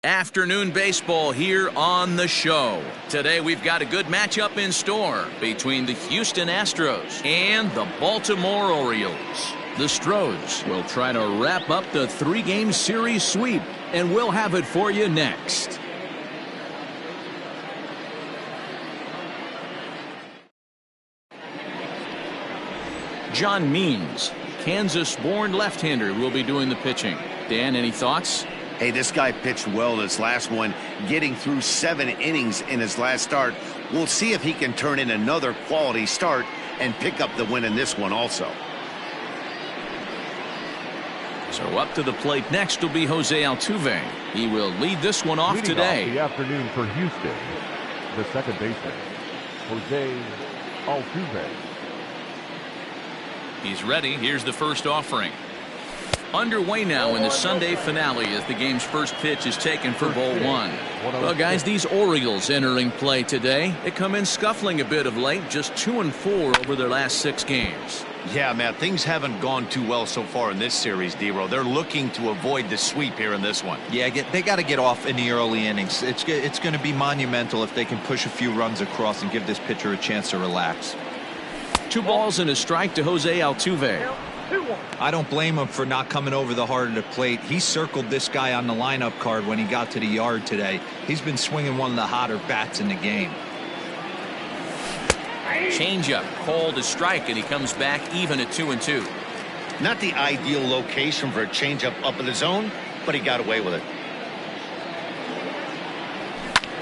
Afternoon baseball here on the show. Today we've got a good matchup in store between the Houston Astros and the Baltimore Orioles. The Astros will try to wrap up the three-game series sweep, and we'll have it for you next. John Means, Kansas-born left-hander, will be doing the pitching. Dan, any thoughts? Hey, this guy pitched well in his last one, getting through 7 innings in his last start. We'll see if he can turn in another quality start and pick up the win in this one also. So up to the plate next will be Jose Altuve. He will lead this one off today. Off the afternoon for Houston, the second baseman, Jose Altuve. He's ready. Here's the first offering. Underway now in the Sunday finale as the game's first pitch is taken for ball one. Well, guys, these Orioles entering play today, they come in scuffling a bit of late, just 2-4 over their last 6 games. Yeah, Matt, things haven't gone too well so far in this series, D-Row. They're looking to avoid the sweep here in this one. Yeah, they got to get off in the early innings. It's going to be monumental if they can push a few runs across and give this pitcher a chance to relax. 2 balls and a strike to Jose Altuve. I don't blame him for not coming over the heart of the plate. He circled this guy on the lineup card when he got to the yard today. He's been swinging one of the hotter bats in the game. Changeup called a strike, and he comes back even at 2-2. Not the ideal location for a changeup up in the zone, but he got away with it.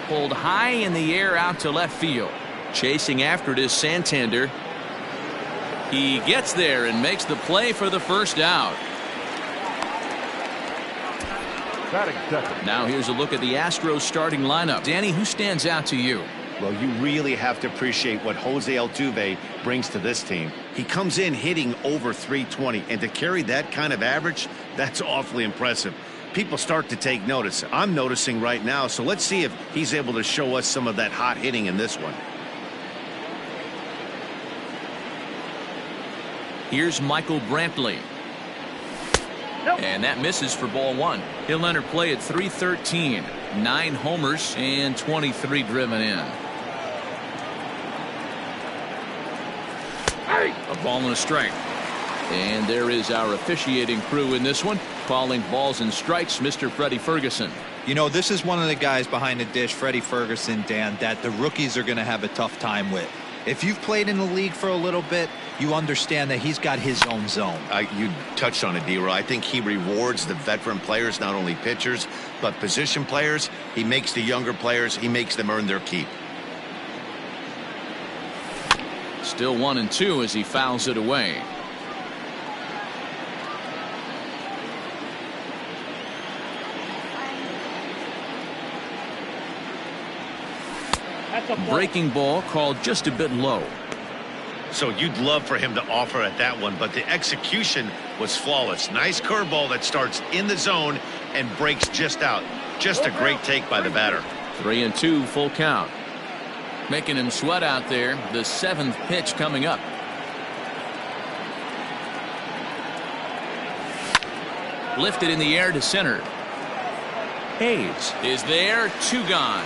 Pulled high in the air out to left field. Chasing after it is Santander. He gets there and makes the play for the first out. Now here's a look at the Astros starting lineup. Danny, who stands out to you? Well, you really have to appreciate what Jose Altuve brings to this team. He comes in hitting over .320, and to carry that kind of average, that's awfully impressive. People start to take notice. I'm noticing right now, so let's see if he's able to show us some of that hot hitting in this one. Here's Michael Brantley. And that misses for ball one. He'll enter play at .313. 9 homers and 23 driven in. A ball and a strike. And there is our officiating crew in this one, calling balls and strikes, Mr. Freddie Ferguson. You know, this is one of the guys behind the dish, Freddie Ferguson, Dan, that the rookies are going to have a tough time with. If you've played in the league for a little bit, you understand that he's got his own zone. You touched on it, D-Row. I think he rewards the veteran players, not only pitchers, but position players. He makes the younger players, he makes them earn their keep. Still 1-2 as he fouls it away. Breaking ball called just a bit low. So you'd love for him to offer at that one, but the execution was flawless. Nice curveball that starts in the zone and breaks just out. Just a great take by the batter. 3-2 full count. Making him sweat out there. The 7th pitch coming up. Lifted in the air to center. Hayes is there. 2 gone.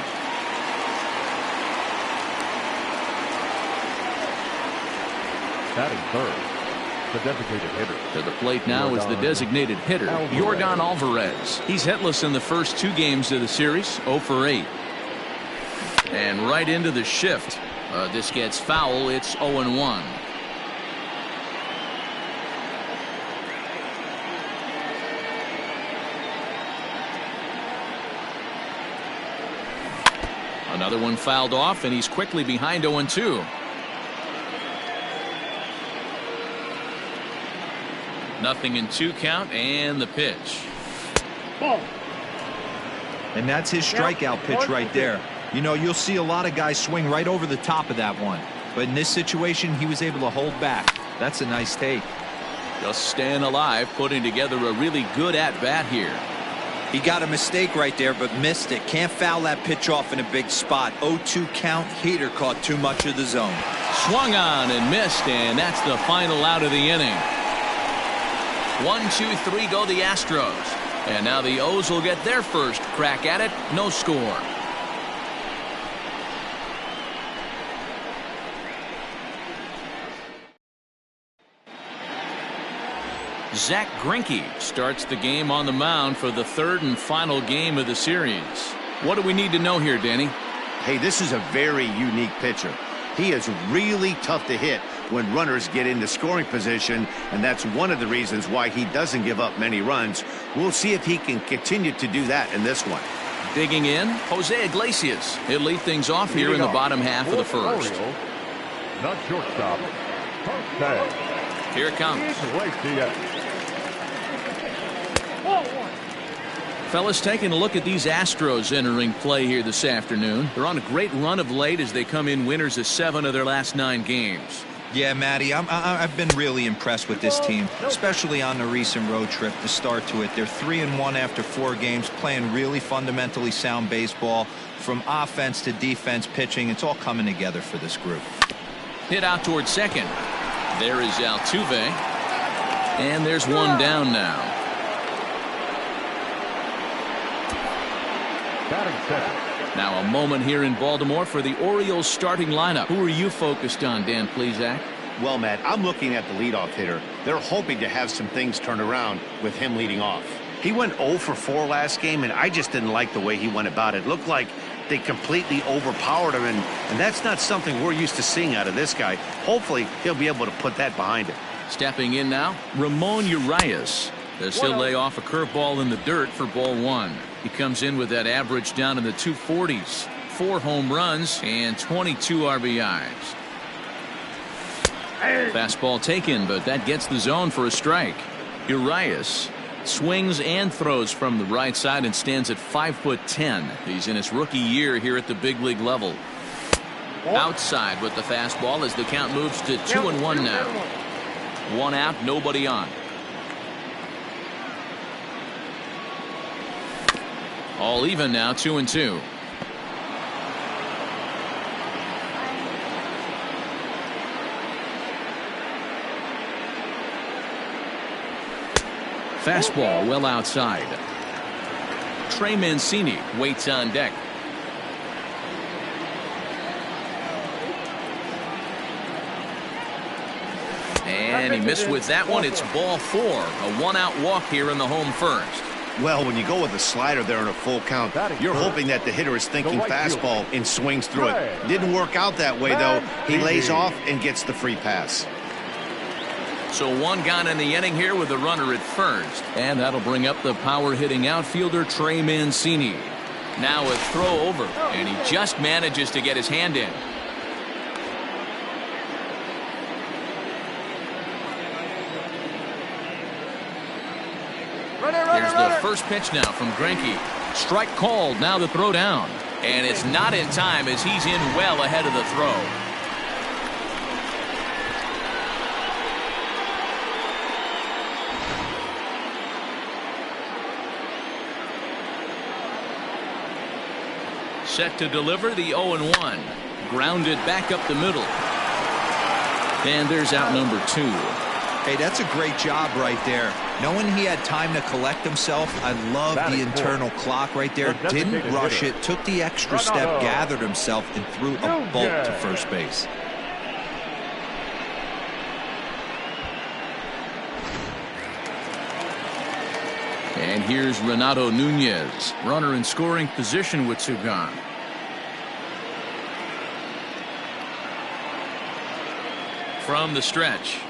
Batting third, the designated hitter. To the plate now is the designated hitter, Yordan Alvarez. He's hitless in the first 2 games of the series, 0 for 8. And right into the shift. This gets foul. It's 0-1. Another one fouled off, and he's quickly behind 0-2. Nothing in 2 count, and the pitch. Ball. And that's his strikeout pitch right there. You know, you'll see a lot of guys swing right over the top of that one. But in this situation, he was able to hold back. That's a nice take. Just staying alive, putting together a really good at-bat here. He got a mistake right there, but missed it. Can't foul that pitch off in a big spot. 0-2 count. Heater caught too much of the zone. Swung on and missed, and that's the final out of the inning. 1, 2, 3 go the Astros. And now the O's will get their first crack at it. No score. Zach Greinke starts the game on the mound for the third and final game of the series. What do we need to know here, Danny? Hey, this is a very unique pitcher. He is really tough to hit when runners get into scoring position, and that's one of the reasons why he doesn't give up many runs. We'll see if he can continue to do that in this one. Digging in, Jose Iglesias. He'll lead things off here in the bottom half of the first. Orioles, not shortstop. Jose. Here it comes. Iglesias. Fellas, taking a look at these Astros entering play here this afternoon. They're on a great run of late as they come in winners of 7 of their last 9 games. Yeah, Matty, I've been really impressed with this team, especially on the recent road trip to start to it. They're 3-1 after 4 games, playing really fundamentally sound baseball. From offense to defense, pitching, it's all coming together for this group. Hit out towards second. There is Altuve. And there's one down now. Now a moment here in Baltimore for the Orioles starting lineup. Who are you focused on, Dan Plesac? Well, Matt, I'm looking at the leadoff hitter. They're hoping to have some things turned around with him leading off. He went 0 for 4 last game, and I just didn't like the way he went about it. It looked like they completely overpowered him, and that's not something we're used to seeing out of this guy. Hopefully, he'll be able to put that behind him. Stepping in now, Ramon Urias. He'll lay off a curveball in the dirt for ball 1. He comes in with that average down in the 240s. 4 home runs and 22 RBIs. Fastball taken, but that gets the zone for a strike. Urias swings and throws from the right side and stands at 5'10". He's in his rookie year here at the big league level. Outside with the fastball as the count moves to 2-1 now. 1 out, nobody on. All even now, 2-2. Fastball well outside. Trey Mancini waits on deck. And he missed with that one. It's ball 4. A 1-out walk here in the home first. Well, when you go with a slider there in a full count, you're hoping that the hitter is thinking fastball and swings through it. Didn't work out that way, though. He lays off and gets the free pass. So 1 gone in the inning here with a runner at first. And that'll bring up the power-hitting outfielder Trey Mancini. Now a throw over, and he just manages to get his hand in. Here's the first pitch now from Greinke. Strike called. Now the throw down. And it's not in time as he's in well ahead of the throw. Set to deliver the 0-1. Grounded back up the middle. And there's out number 2. Hey, that's a great job right there. Knowing he had time to collect himself, I love the internal clock right there. Didn't rush it, took the extra step, gathered himself, and threw a bolt to first base. And here's Renato Nunez, runner in scoring position with 2 gone. From the stretch.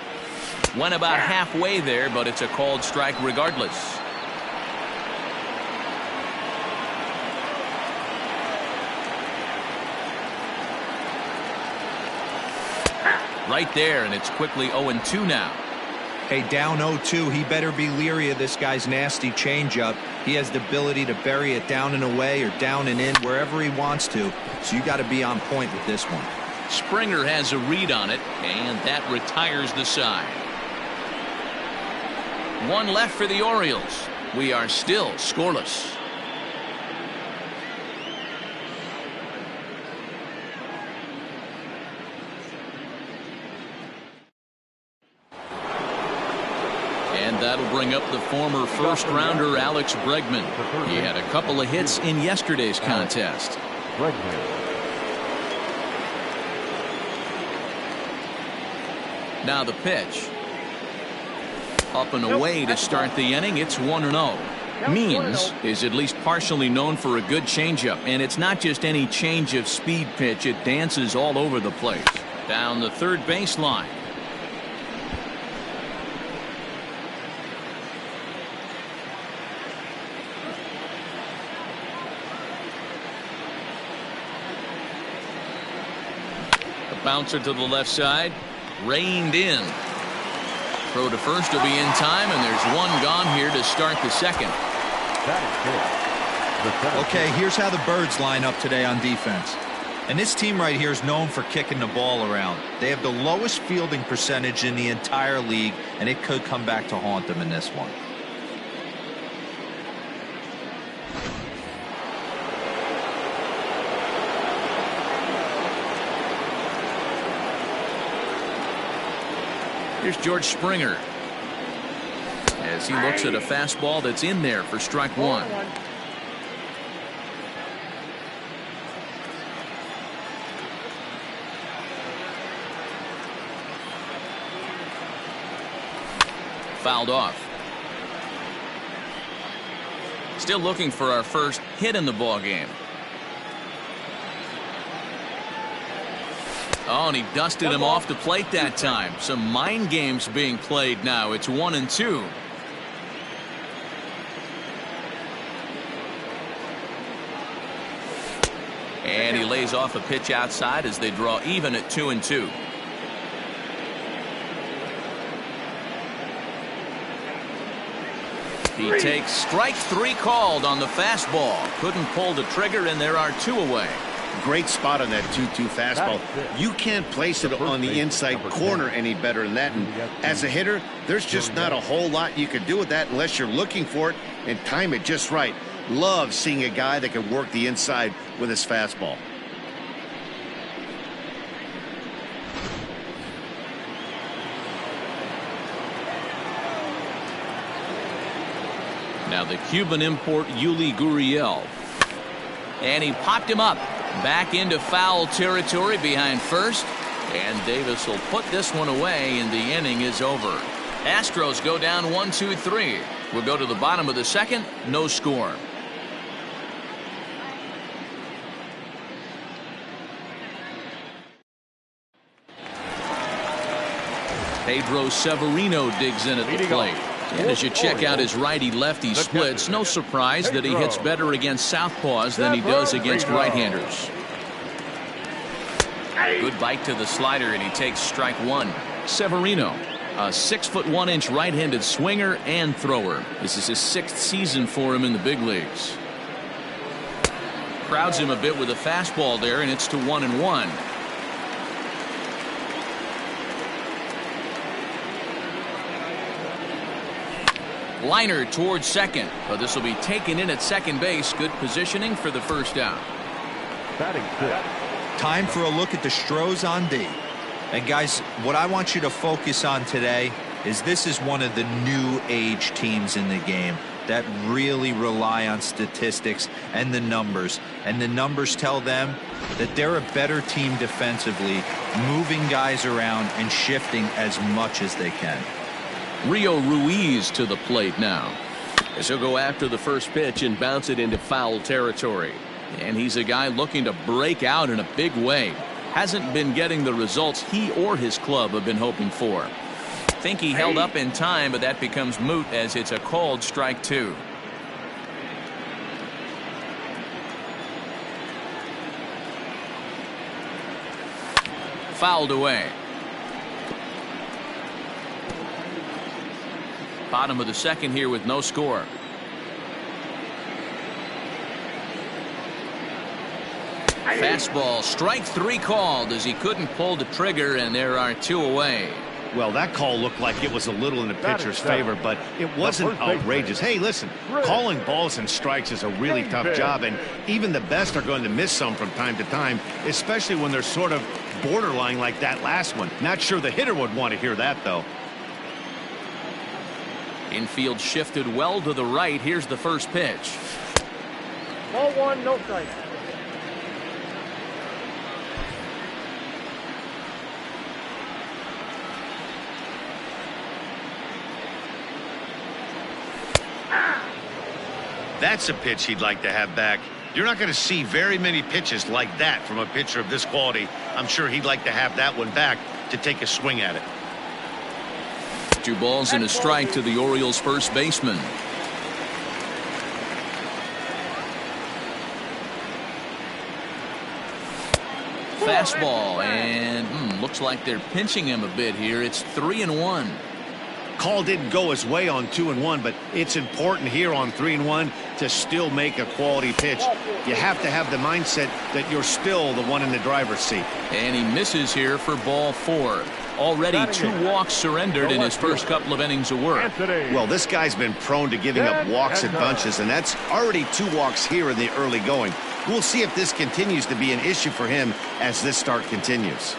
Went about halfway there, but it's a called strike regardless. Right there, and it's quickly 0-2 now. Hey, down 0-2, he better be leery of this guy's nasty changeup. He has the ability to bury it down and away or down and in wherever he wants to, so you got to be on point with this one. Springer has a read on it, and that retires the side. 1 left for the Orioles. We are still scoreless. And that'll bring up the former first-rounder Alex Bregman. He had a couple of hits in yesterday's contest. Now the pitch. Up and away to start the inning. It's 1-0. Means is at least partially known for a good changeup, and it's not just any change of speed pitch. It dances all over the place. Down the third baseline. The bouncer to the left side. Reined in. Throw to first will be in time, and there's one gone here to start the second. Okay, here's how the Birds line up today on defense. And this team right here is known for kicking the ball around. They have the lowest fielding percentage in the entire league, and it could come back to haunt them in this one. Here's George Springer as he looks at a fastball that's in there for strike one. Fouled off. Still looking for our first hit in the ball game. Oh, and he dusted him off the plate that time. Some mind games being played now. It's 1-2. And he lays off a pitch outside as they draw even at 2-2. He takes strike three called on the fastball. Couldn't pull the trigger, and there are two away. Great spot on that 2-2 fastball. You can't place it on the inside corner any better than that. And as a hitter, there's just not a whole lot you can do with that unless you're looking for it and time it just right. Love seeing a guy that can work the inside with his fastball. Now the Cuban import Yuli Gurriel. And he popped him up. Back into foul territory behind first. And Davis will put this one away, and the inning is over. Astros go down 1-2-3. We'll go to the bottom of the second. No score. Pedro Severino digs in at the plate. And as you check out his righty-lefty splits, no surprise that he hits better against southpaws than he does against right-handers. Good bite to the slider, and he takes strike one. Severino, a 6'1" right-handed swinger and thrower. This is his 6th season for him in the big leagues. Crowds him a bit with a fastball there, and it's to 1-1. Liner towards second, but this will be taken in at second base. Good positioning for the first out. Time for a look at the Astros on D. And guys, what I want you to focus on today is this is one of the new age teams in the game that really rely on statistics and the numbers. And the numbers tell them that they're a better team defensively, moving guys around and shifting as much as they can. Rio Ruiz to the plate now, as he'll go after the first pitch and bounce it into foul territory. And he's a guy looking to break out in a big way. Hasn't been getting the results he or his club have been hoping for. Think he held up in time, but that becomes moot as it's a called strike two. Fouled away. Bottom of the second here with no score. Fastball, strike three called as he couldn't pull the trigger, and there are two away. Well, that call looked like it was a little in the pitcher's favor, but it wasn't outrageous. Hey, listen, calling balls and strikes is a really tough job, and even the best are going to miss some from time to time, especially when they're sort of borderline like that last one. Not sure the hitter would want to hear that, though. Infield shifted well to the right. Here's the first pitch. Ball one, no strike. That's a pitch he'd like to have back. You're not going to see very many pitches like that from a pitcher of this quality. I'm sure he'd like to have that one back to take a swing at it. 2 balls and a strike to the Orioles first baseman. Fastball, and looks like they're pinching him a bit here. It's 3-1. Call didn't go his way on 2-1, but it's important here on 3-1 to still make a quality pitch. You have to have the mindset that you're still the one in the driver's seat. And he misses here for ball 4. Already 2 walks surrendered in his first couple of innings of work. Well, this guy's been prone to giving up walks in bunches, and that's already 2 walks here in the early going. We'll see if this continues to be an issue for him as this start continues.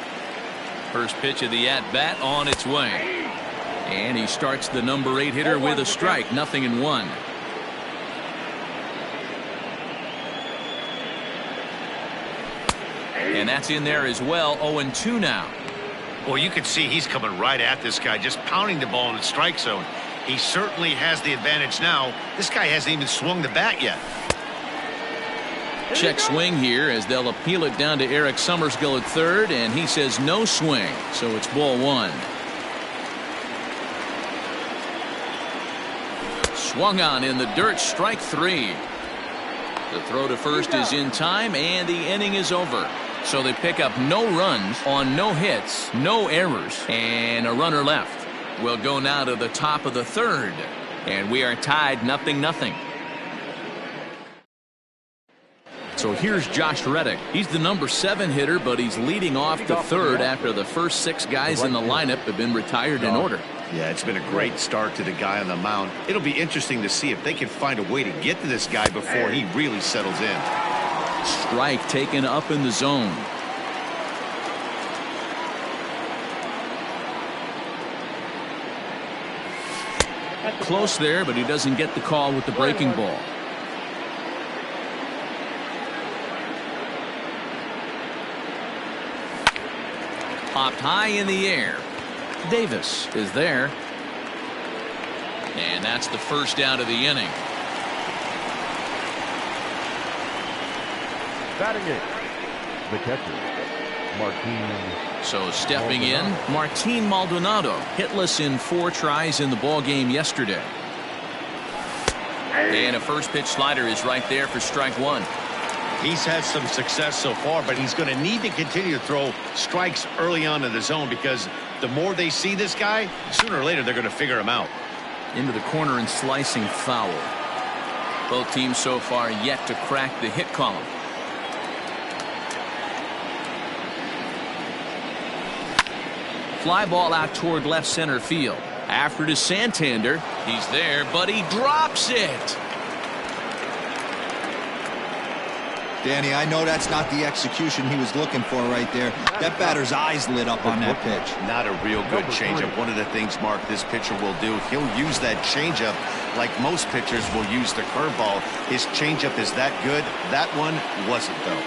First pitch of the at-bat on its way. And he starts the number 8 hitter with a strike. 0-1. And that's in there as well. 0-2 now. Well, you can see he's coming right at this guy, just pounding the ball in the strike zone. He certainly has the advantage now. This guy hasn't even swung the bat yet. Check swing here as they'll appeal it down to Eric Summersgill at third, and he says no swing, so it's ball 1. Swung on in the dirt, strike 3. The throw to first is in time, and the inning is over. So they pick up no runs on no hits, no errors, and a runner left. We'll go now to the top of the third, and we are tied 0-0. So here's Josh Reddick. He's the number 7 hitter, but he's leading off the third after the first 6 guys in the lineup have been retired in order. Yeah, it's been a great start to the guy on the mound. It'll be interesting to see if they can find a way to get to this guy before he really settles in. Strike taken up in the zone. Close there, but he doesn't get the call with the breaking ball. Popped high in the air. Davis is there. And that's the first out of the inning. Batting it, the catcher, Martin. So stepping in, Martin Maldonado, hitless in 4 tries in the ball game yesterday. And a first pitch slider is right there for strike 1. He's had some success so far, but he's going to need to continue to throw strikes early on in the zone, because the more they see this guy, sooner or later they're going to figure him out. Into the corner and slicing foul. Both teams so far yet to crack the hit column. Fly ball out toward left center field. After to Santander. He's there, but he drops it. Danny, I know that's not the execution he was looking for right there. That batter's eyes lit up on that pitch. Not a real good changeup. One of the things, Mark, this pitcher will do, he'll use that changeup like most pitchers will use the curveball. His changeup is that good. That one wasn't, though.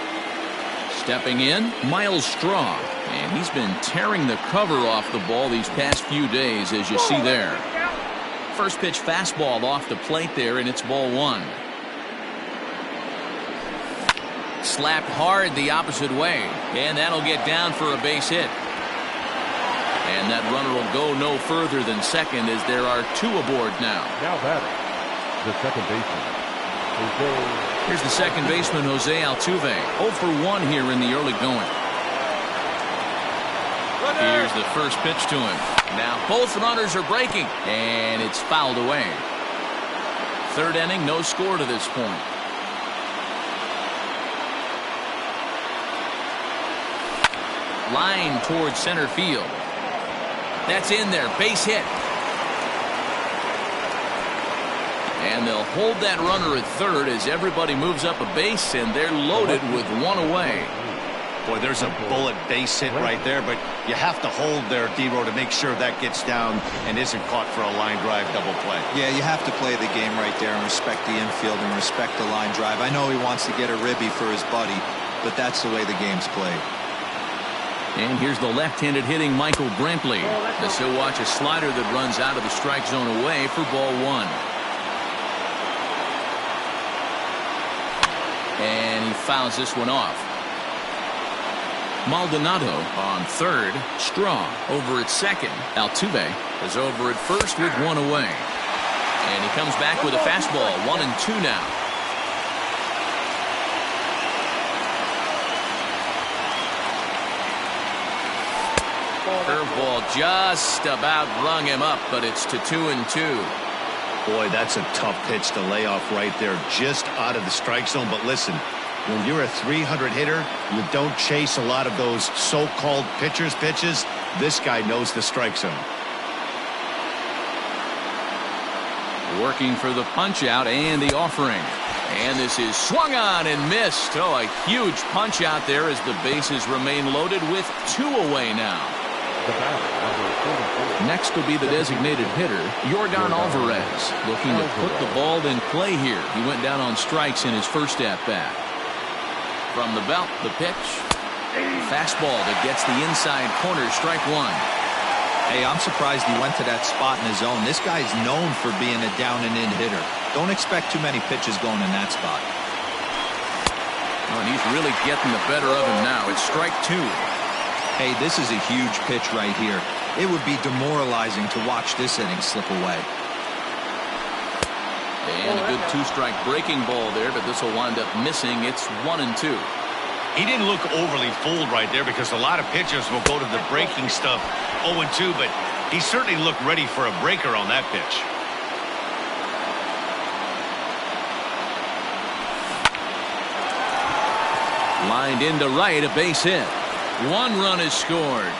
Stepping in, Miles Straw. And he's been tearing the cover off the ball these past few days, as you see there. First pitch fastball off the plate there, and it's ball 1. Slapped hard the opposite way, and that'll get down for a base hit. And that runner will go no further than second, as there are 2 aboard now. Now batting, the second baseman, Jose. Here's the second baseman, Jose Altuve. 0 for 1 here in the early going. Here's the first pitch to him. Now both runners are breaking, and it's fouled away. Third inning, no score to this point. Line towards center field. That's in there. Base hit. And they'll hold that runner at third as everybody moves up a base, and they're loaded with 1 away. Boy, there's a bullet base hit right there, but you have to hold there, D-Row, to make sure that gets down and isn't caught for a line drive double play. Yeah, you have to play the game right there and respect the infield and respect the line drive. I know he wants to get a ribby for his buddy, but that's the way the game's played. And here's the left-handed hitting Michael Brantley. As he'll watch a slider that runs out of the strike zone away for ball one. And he fouls this one off. Maldonado on third. Straw over at second. Altuve is over at first with one away. And he comes back with a fastball. 1-2 now. Curveball just about rung him up, but it's to 2-2. Boy, that's a tough pitch to lay off right there, just out of the strike zone. But listen, when you're a 300 hitter, you don't chase a lot of those so-called pitcher's pitches. This guy knows the strike zone. Working for the punch out and the offering. And this is swung on and missed. Oh, a huge punch out there as the bases remain loaded with 2 away now. Next will be the designated hitter, Yordan Alvarez, looking to put the ball in play here. He went down on strikes in his first at-bat. From the belt, the pitch. Fastball that gets the inside corner, strike one. Hey, I'm surprised he went to that spot in his own. This guy's known for being a down-and-in hitter. Don't expect too many pitches going in that spot. Oh, and he's really getting the better of him now. It's strike two. Hey, this is a huge pitch right here. It would be demoralizing to watch this inning slip away. And a good 2-strike breaking ball there, but this will wind up missing. It's 1-2. He didn't look overly fooled right there, because a lot of pitchers will go to the breaking stuff 0-2, but he certainly looked ready for a breaker on that pitch. Lined into right, a base hit. 1 run is scored.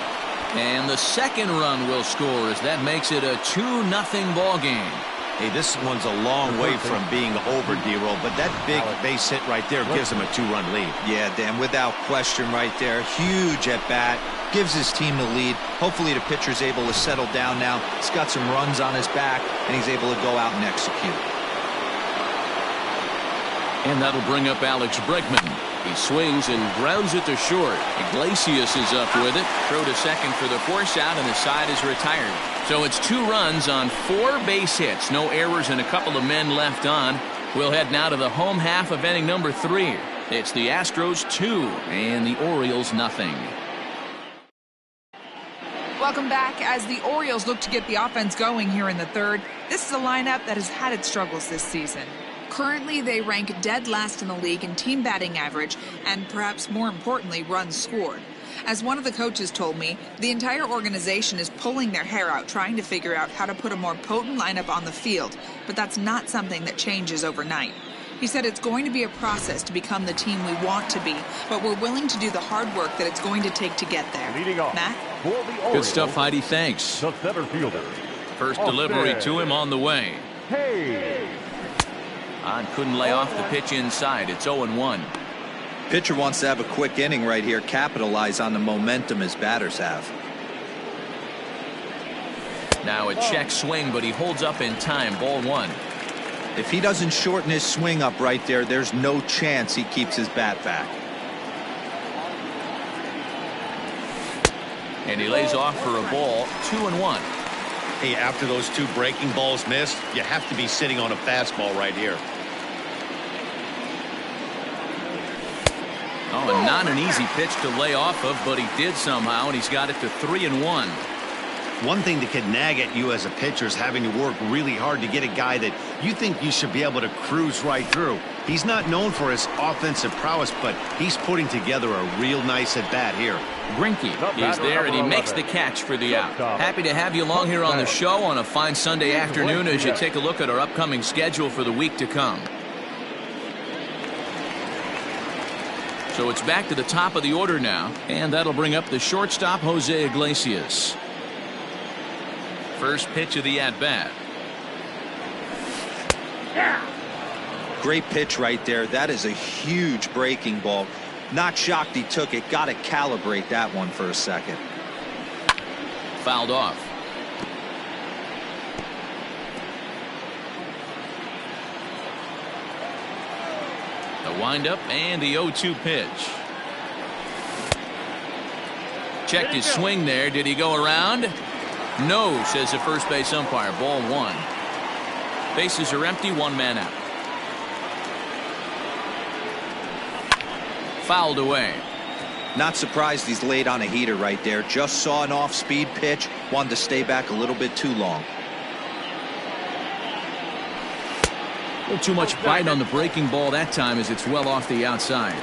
And the second run will score as that makes it a 2-0 ball game. Hey, this one's a long way from being over, D-Roll, but that big base hit right there gives him a 2-run lead. Yeah, Dan, without question right there. Huge at bat. Gives his team the lead. Hopefully the pitcher's able to settle down now. He's got some runs on his back, and he's able to go out and execute. And that'll bring up Alex Bregman. He swings and grounds it to short. Iglesias is up with it. Throw to second for the force out, and the side is retired. So it's 2 runs on 4 base hits. No errors and a couple of men left on. We'll head now to the home half of inning number 3. It's the Astros 2 and the Orioles nothing. Welcome back. As the Orioles look to get the offense going here in the third, this is a lineup that has had its struggles this season. Currently, they rank dead last in the league in team batting average and, perhaps more importantly, runs scored. As one of the coaches told me, the entire organization is pulling their hair out trying to figure out how to put a more potent lineup on the field, but that's not something that changes overnight. He said it's going to be a process to become the team we want to be, but we're willing to do the hard work that it's going to take to get there. Matt? Good stuff, Heidi. Thanks. The center fielder. First delivery to him on the way. Hey. Couldn't lay off the pitch inside. It's 0-1. Pitcher wants to have a quick inning right here, capitalize on the momentum his batters have. Now a check swing, but he holds up in time. Ball 1. If he doesn't shorten his swing up right there, there's no chance he keeps his bat back. And he lays off for a ball. 2-1. Hey, after those 2 breaking balls missed, you have to be sitting on a fastball right here. Oh, and not an easy pitch to lay off of, but he did somehow, and he's got it to 3-1. One thing that could nag at you as a pitcher is having to work really hard to get a guy that you think you should be able to cruise right through. He's not known for his offensive prowess, but he's putting together a real nice at-bat here. Greinke is there, and he makes the catch for the out. Happy to have you along here on the show on a fine Sunday afternoon as you take a look at our upcoming schedule for the week to come. So it's back to the top of the order now, and that'll bring up the shortstop, Jose Iglesias. First pitch of the at-bat. Great pitch right there. That is a huge breaking ball. Not shocked he took it. Got to calibrate that one for a second. Fouled off. The windup and the 0-2 pitch. Checked his swing there. Did he go around? No, says the first base umpire. Ball one. Bases are empty. One man out. Fouled away. Not surprised he's laid on a heater right there. Just saw an off-speed pitch. Wanted to stay back a little bit too long. A little too much bite on the breaking ball that time as it's well off the outside.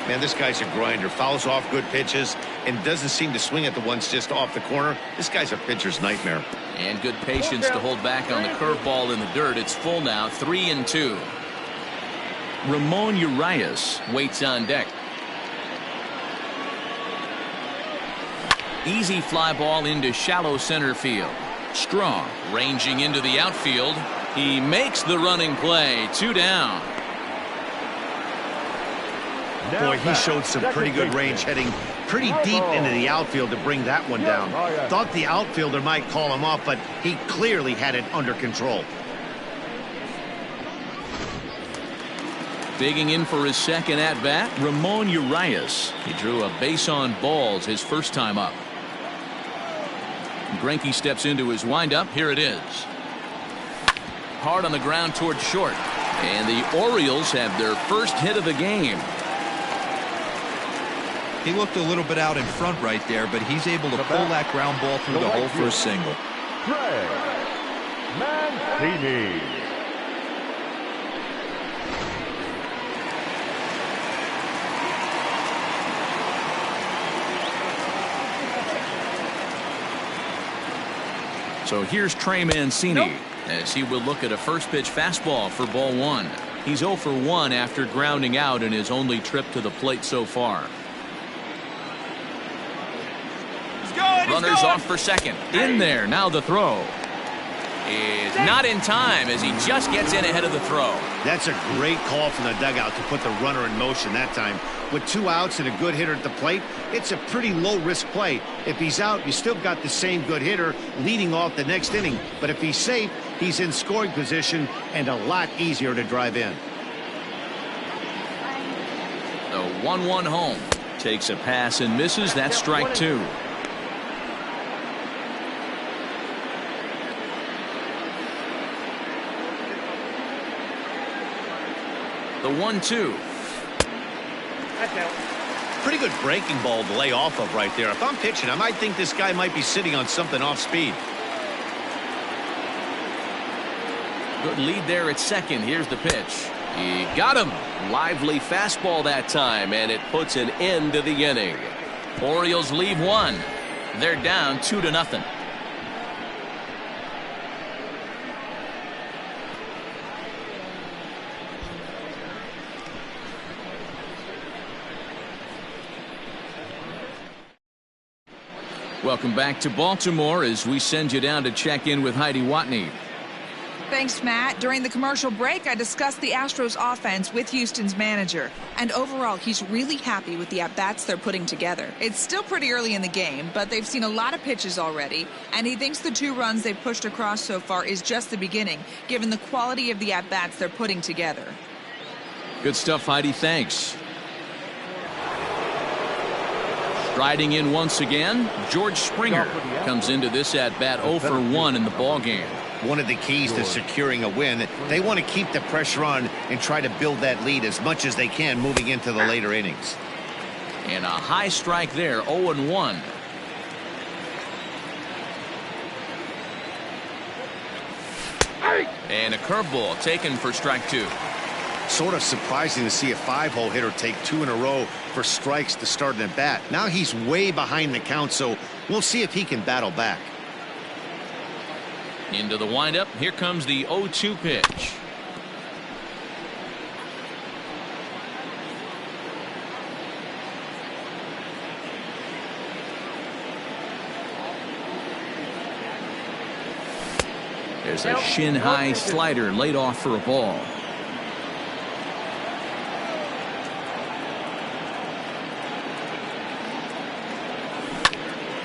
Man, this guy's a grinder. Fouls off good pitches and doesn't seem to swing at the ones just off the corner. This guy's a pitcher's nightmare. And good patience to hold back on the curveball in the dirt. It's full now, 3-2. Ramon Urias waits on deck. Easy fly ball into shallow center field. Strong ranging into the outfield. He makes the running play. 2 down. Boy, he showed some pretty good range, heading pretty deep into the outfield to bring that one down. Thought the outfielder might call him off, but he clearly had it under control. Digging in for his second at-bat, Ramon Urias. He drew a base on balls his first time up. Greinke steps into his windup. Here it is. Hard on the ground towards short. And the Orioles have their first hit of the game. He looked a little bit out in front right there, but he's able to pull that ground ball through the hole for a single. Greg Mancini. So here's Trey Mancini as he will look at a first pitch fastball for ball one. He's 0 for 1 after grounding out in his only trip to the plate so far. Runners off for second. In there. Now the throw is not in time as he just gets in ahead of the throw. That's a great call from the dugout to put the runner in motion that time. With 2 outs and a good hitter at the plate, it's a pretty low-risk play. If he's out, you still got the same good hitter leading off the next inning. But if he's safe, he's in scoring position and a lot easier to drive in. The 1-1 home. Takes a pass and misses. That's strike 2. The 1-2. Pretty good breaking ball to lay off of right there. If I'm pitching, I might think this guy might be sitting on something off speed. Good lead there at second. Here's the pitch. He got him. Lively fastball that time, and it puts an end to the inning. Orioles leave 1. They're down 2-0. Welcome back to Baltimore as we send you down to check in with Heidi Watney. Thanks, Matt. During the commercial break, I discussed the Astros offense with Houston's manager. And overall, he's really happy with the at-bats they're putting together. It's still pretty early in the game, but they've seen a lot of pitches already. And he thinks the 2 runs they've pushed across so far is just the beginning, given the quality of the at-bats they're putting together. Good stuff, Heidi. Thanks. Striding in once again, George Springer comes into this at-bat 0 for 1 in the ballgame. One of the keys to securing a win, they want to keep the pressure on and try to build that lead as much as they can moving into the later innings. And a high strike there, 0-1. And a curveball taken for strike 2. Sort of surprising to see a 5-hole hitter take 2 in a row for strikes to start an at-bat. Now he's way behind the count, so we'll see if he can battle back. Into the windup. Here comes the 0-2 pitch. There's a shin-high slider laid off for a ball.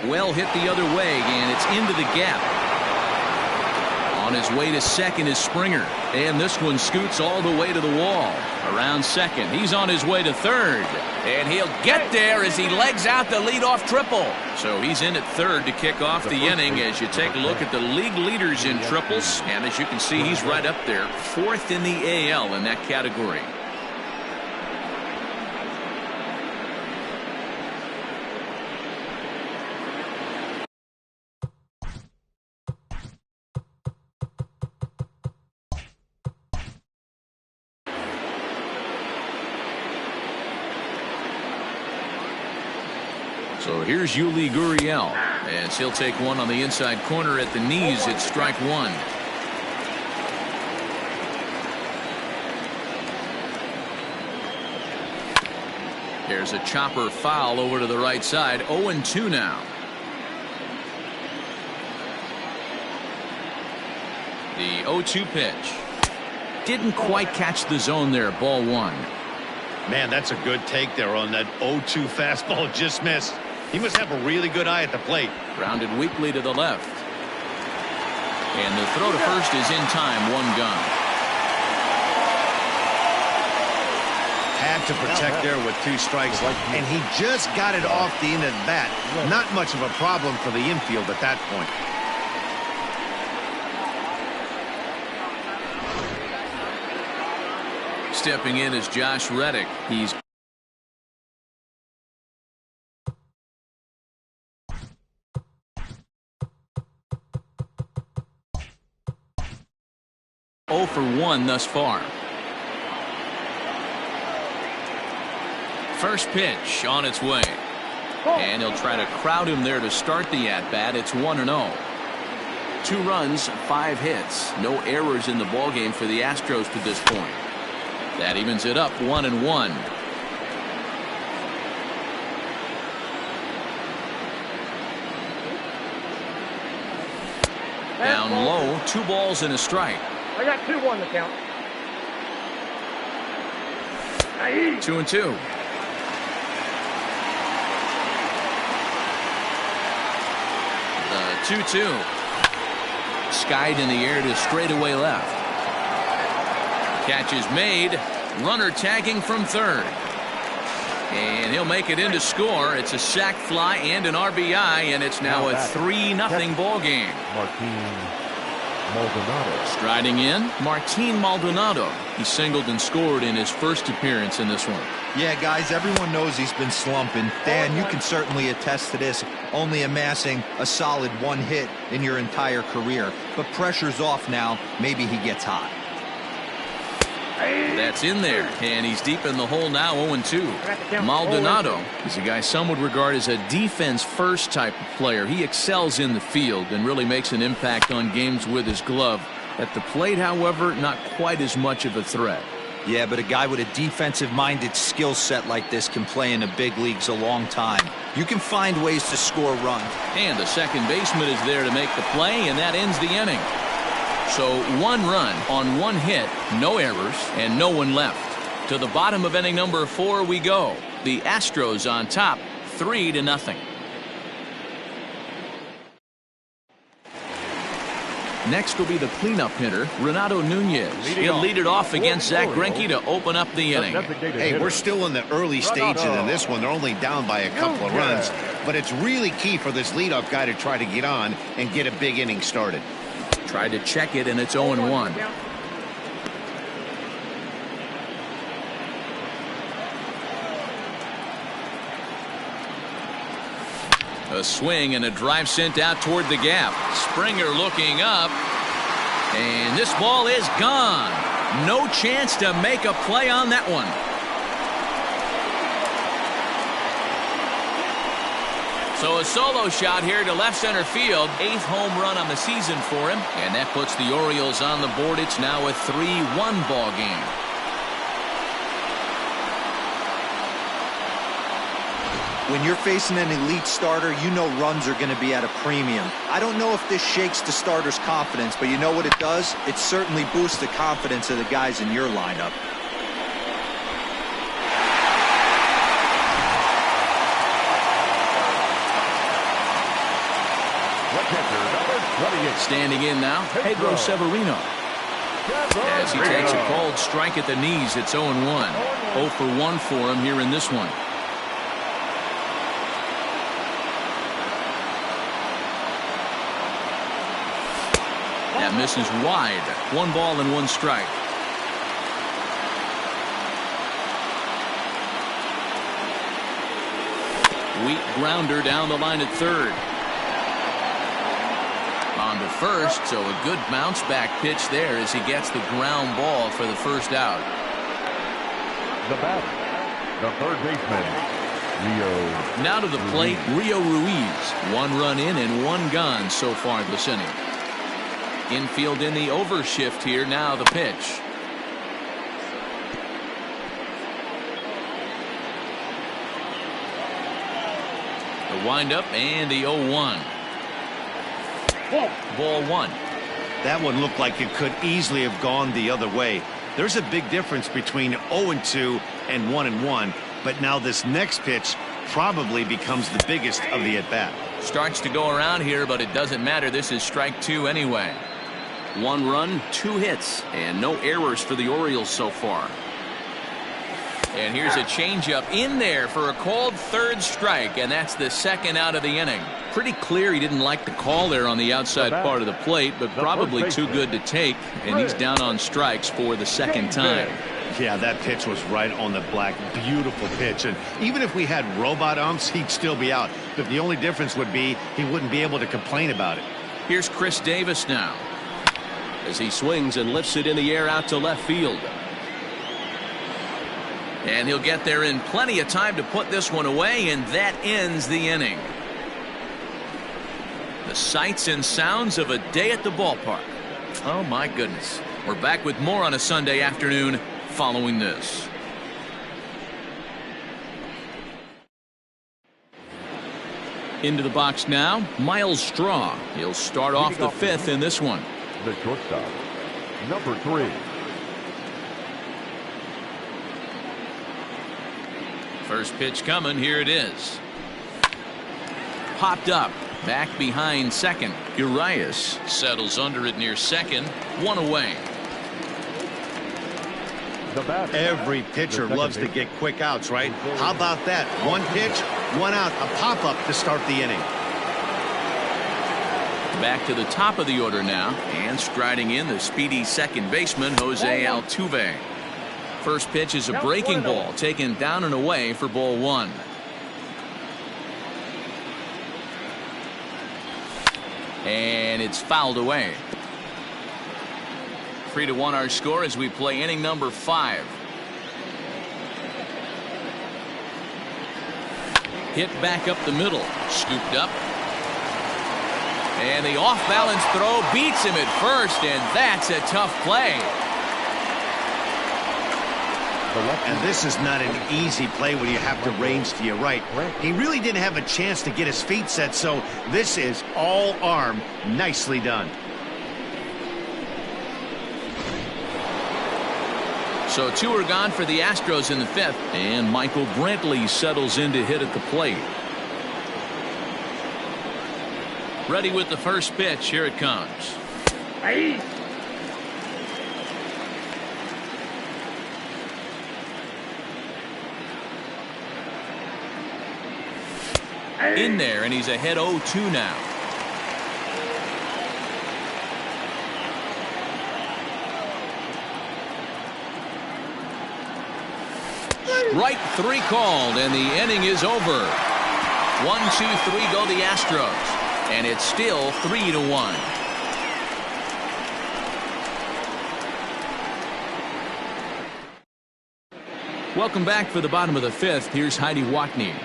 Well hit the other way, and it's into the gap. On his way to second is Springer, and this one scoots all the way to the wall. Around second, he's on his way to third, and he'll get there as he legs out the leadoff triple. So he's in at third to kick off the inning as you take a look at the league leaders in triples, and as you can see, he's right up there, fourth in the AL in that category. So here's Yuli Gurriel, as he'll take one on the inside corner at the knees. It's strike one. There's a chopper foul over to the right side. 0-2 now. The 0-2 pitch. Didn't quite catch the zone there. Ball one. Man, that's a good take there on that 0-2 fastball. Just missed. He must have a really good eye at the plate. Grounded weakly to the left. And the throw to first is in time. One gone. Had to protect there with 2 strikes. And he just got it off the end of the bat. Not much of a problem for the infield at that point. Stepping in is Josh Reddick. He's for 1 thus far. First pitch on its way. And he'll try to crowd him there to start the at-bat. It's 1-0. 2 runs, 5 hits. No errors in the ballgame for the Astros to this point. That evens it up 1-1. Down low, 2 balls and a strike. I got 2-1 to count. 2-2. The 2-2. Skied in the air to straightaway left. Catch is made. Runner tagging from third. And he'll make it in to score. It's a sac fly and an RBI, and it's now a 3-0 ball game. Maldonado. Striding in, Martin Maldonado. He singled and scored in his first appearance in this one. Yeah, guys, everyone knows he's been slumping. Dan, you can certainly attest to this, only amassing a solid 1 hit in your entire career. But pressure's off now. Maybe he gets hot. That's in there, and he's deep in the hole now. 0-2. Maldonado is a guy some would regard as a defense-first type of player. He excels in the field and really makes an impact on games with his glove. At the plate, however, not quite as much of a threat. Yeah, but a guy with a defensive-minded skill set like this can play in the big leagues a long time. You can find ways to score runs. And the second baseman is there to make the play, and that ends the inning. So 1 run on 1 hit, no errors, and no one left. To the bottom of inning number 4 we go. The Astros on top, 3-0. Next will be the cleanup hitter, Renato Nunez. He'll lead it off against Zach Greinke to open up the inning. Hey, we're still in the early stages in this one. They're only down by a couple of runs. But it's really key for this leadoff guy to try to get on and get a big inning started. Tried to check it, and it's 0-1. A swing and a drive sent out toward the gap. Springer looking up, and this ball is gone. No chance to make a play on that one. So a solo shot here to left center field. 8th home run on the season for him. And that puts the Orioles on the board. It's now a 3-1 ball game. When you're facing an elite starter, you know runs are going to be at a premium. I don't know if this shakes the starter's confidence, but you know what it does? It certainly boosts the confidence of the guys in your lineup. Standing in now, Pedro Severino. As he takes a called strike at the knees, it's 0-1. 0 for 1 for him here in this one. That misses wide. 1 ball and 1 strike. Weak grounder down the line at third. On to first, so a good bounce back pitch there as he gets the ground ball for the first out. The batter, the third baseman, Rio. Now to the plate, Rio Ruiz. 1 run in and 1 gone so far this inning. Infield in the overshift here. Now the pitch. The windup and the 0-1. Ball 1. That one looked like it could easily have gone the other way. There's a big difference between 0-2 and 1-1, but now this next pitch probably becomes the biggest of the at-bat. Starts to go around here, but it doesn't matter. This is strike 2 anyway. 1 run, 2 hits, and no errors for the Orioles so far. And here's a changeup in there for a called third strike, and that's the second out of the inning. Pretty clear he didn't like the call there on the outside part of the plate, but probably too good to take, and he's down on strikes for the second time. Yeah, that pitch was right on the black. Beautiful pitch, and even if we had robot umps, he'd still be out. But the only difference would be he wouldn't be able to complain about it. Here's Chris Davis now, as he swings and lifts it in the air out to left field. And he'll get there in plenty of time to put this one away, and that ends the inning. The sights and sounds of a day at the ballpark. Oh, my goodness. We're back with more on a Sunday afternoon following this. Into the box now, Miles Straw. He'll start off the 5th in this one. The shortstop, number 3. First pitch coming. Here it is. Popped up. Back behind second. Urias settles under it near second. 1 away. Every pitcher loves to get quick outs, right? How about that? 1 pitch, 1 out, a pop-up to start the inning. Back to the top of the order now, and striding in the speedy second baseman, Jose Altuve. First pitch is a breaking ball, taken down and away for ball 1. And it's fouled away. 3-1 our score as we play inning number 5. Hit back up the middle, scooped up. And the off-balance throw beats him at first, and that's a tough play. And this is not an easy play when you have to range to your right. He really didn't have a chance to get his feet set, so this is all arm. Nicely done. So 2 are gone for the Astros in the 5th, and Michael Brantley settles in to hit at the plate. Ready with the first pitch. Here it comes. In there, and he's ahead 0-2 now. Strike 3 called, and the inning is over. 1-2-3 go the Astros, and it's still 3-1. Welcome back for the bottom of the 5th. Here's Heidi Watney.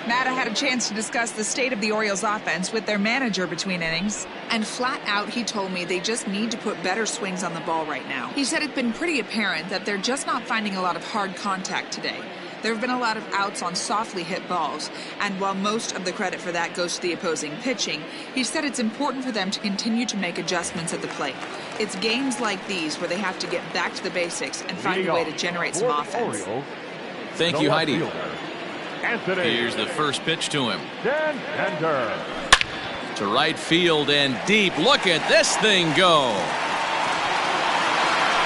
Matt, I had a chance to discuss the state of the Orioles offense with their manager between innings. And flat out, he told me they just need to put better swings on the ball right now. He said it's been pretty apparent that they're just not finding a lot of hard contact today. There have been a lot of outs on softly hit balls, and while most of the credit for that goes to the opposing pitching, he said it's important for them to continue to make adjustments at the plate. It's games like these where they have to get back to the basics and find a way to generate some offense. Thank you, Heidi. Here's the first pitch to him. To right field and deep. Look at this thing go.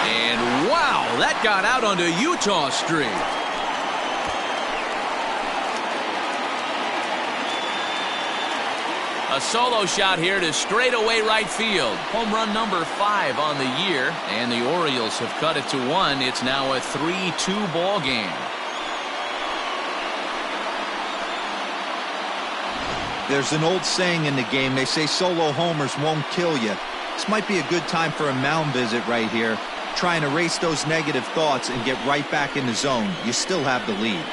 And wow, that got out onto Utah Street. A solo shot here to straightaway right field. Home run number 5 on the year. And the Orioles have cut it to 1. It's now a 3-2 ball game. There's an old saying in the game. They say solo homers won't kill you. This might be a good time for a mound visit right here. Try and erase those negative thoughts and get right back in the zone. You still have the lead.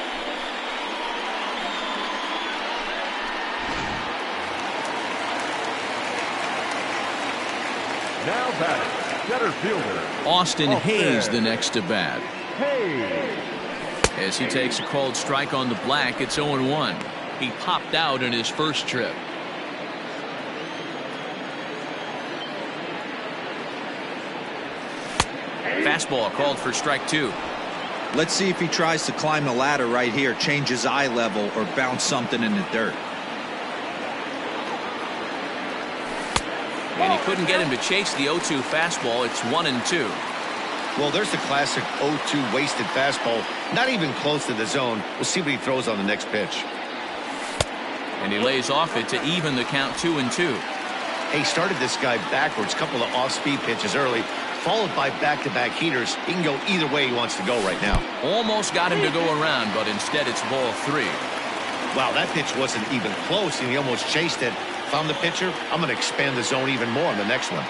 Now batting, center fielder Austin Hayes the next to bat. Hayes. As he takes a called strike on the black, it's 0-1. He popped out in his first trip. Fastball called for strike 2. Let's see if he tries to climb the ladder right here, change his eye level, or bounce something in the dirt. And he couldn't get him to chase the 0-2 fastball. It's 1-2. Well, there's the classic 0-2 wasted fastball. Not even close to the zone. We'll see what he throws on the next pitch. And he lays off it to even the count 2-2. He started this guy backwards. Couple of off-speed pitches early, followed by back-to-back heaters. He can go either way he wants to go right now. Almost got him to go around, but instead it's ball 3. Wow, that pitch wasn't even close, and he almost chased it. Found the pitcher. I'm going to expand the zone even more on the next one.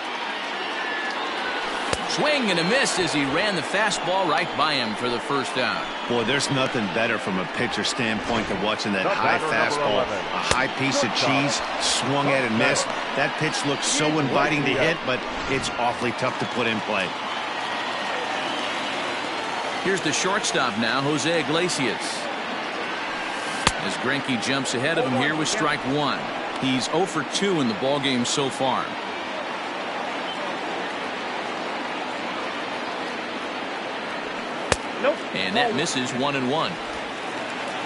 Swing and a miss as he ran the fastball right by him for the first down. Boy, there's nothing better from a pitcher standpoint than watching that high fastball. A high piece of cheese, swung at and missed. That pitch looks so inviting to hit, but it's awfully tough to put in play. Here's the shortstop now, Jose Iglesias. As Greinke jumps ahead of him here with strike 1. He's 0 for 2 in the ballgame so far. Nope. And that misses 1-1. I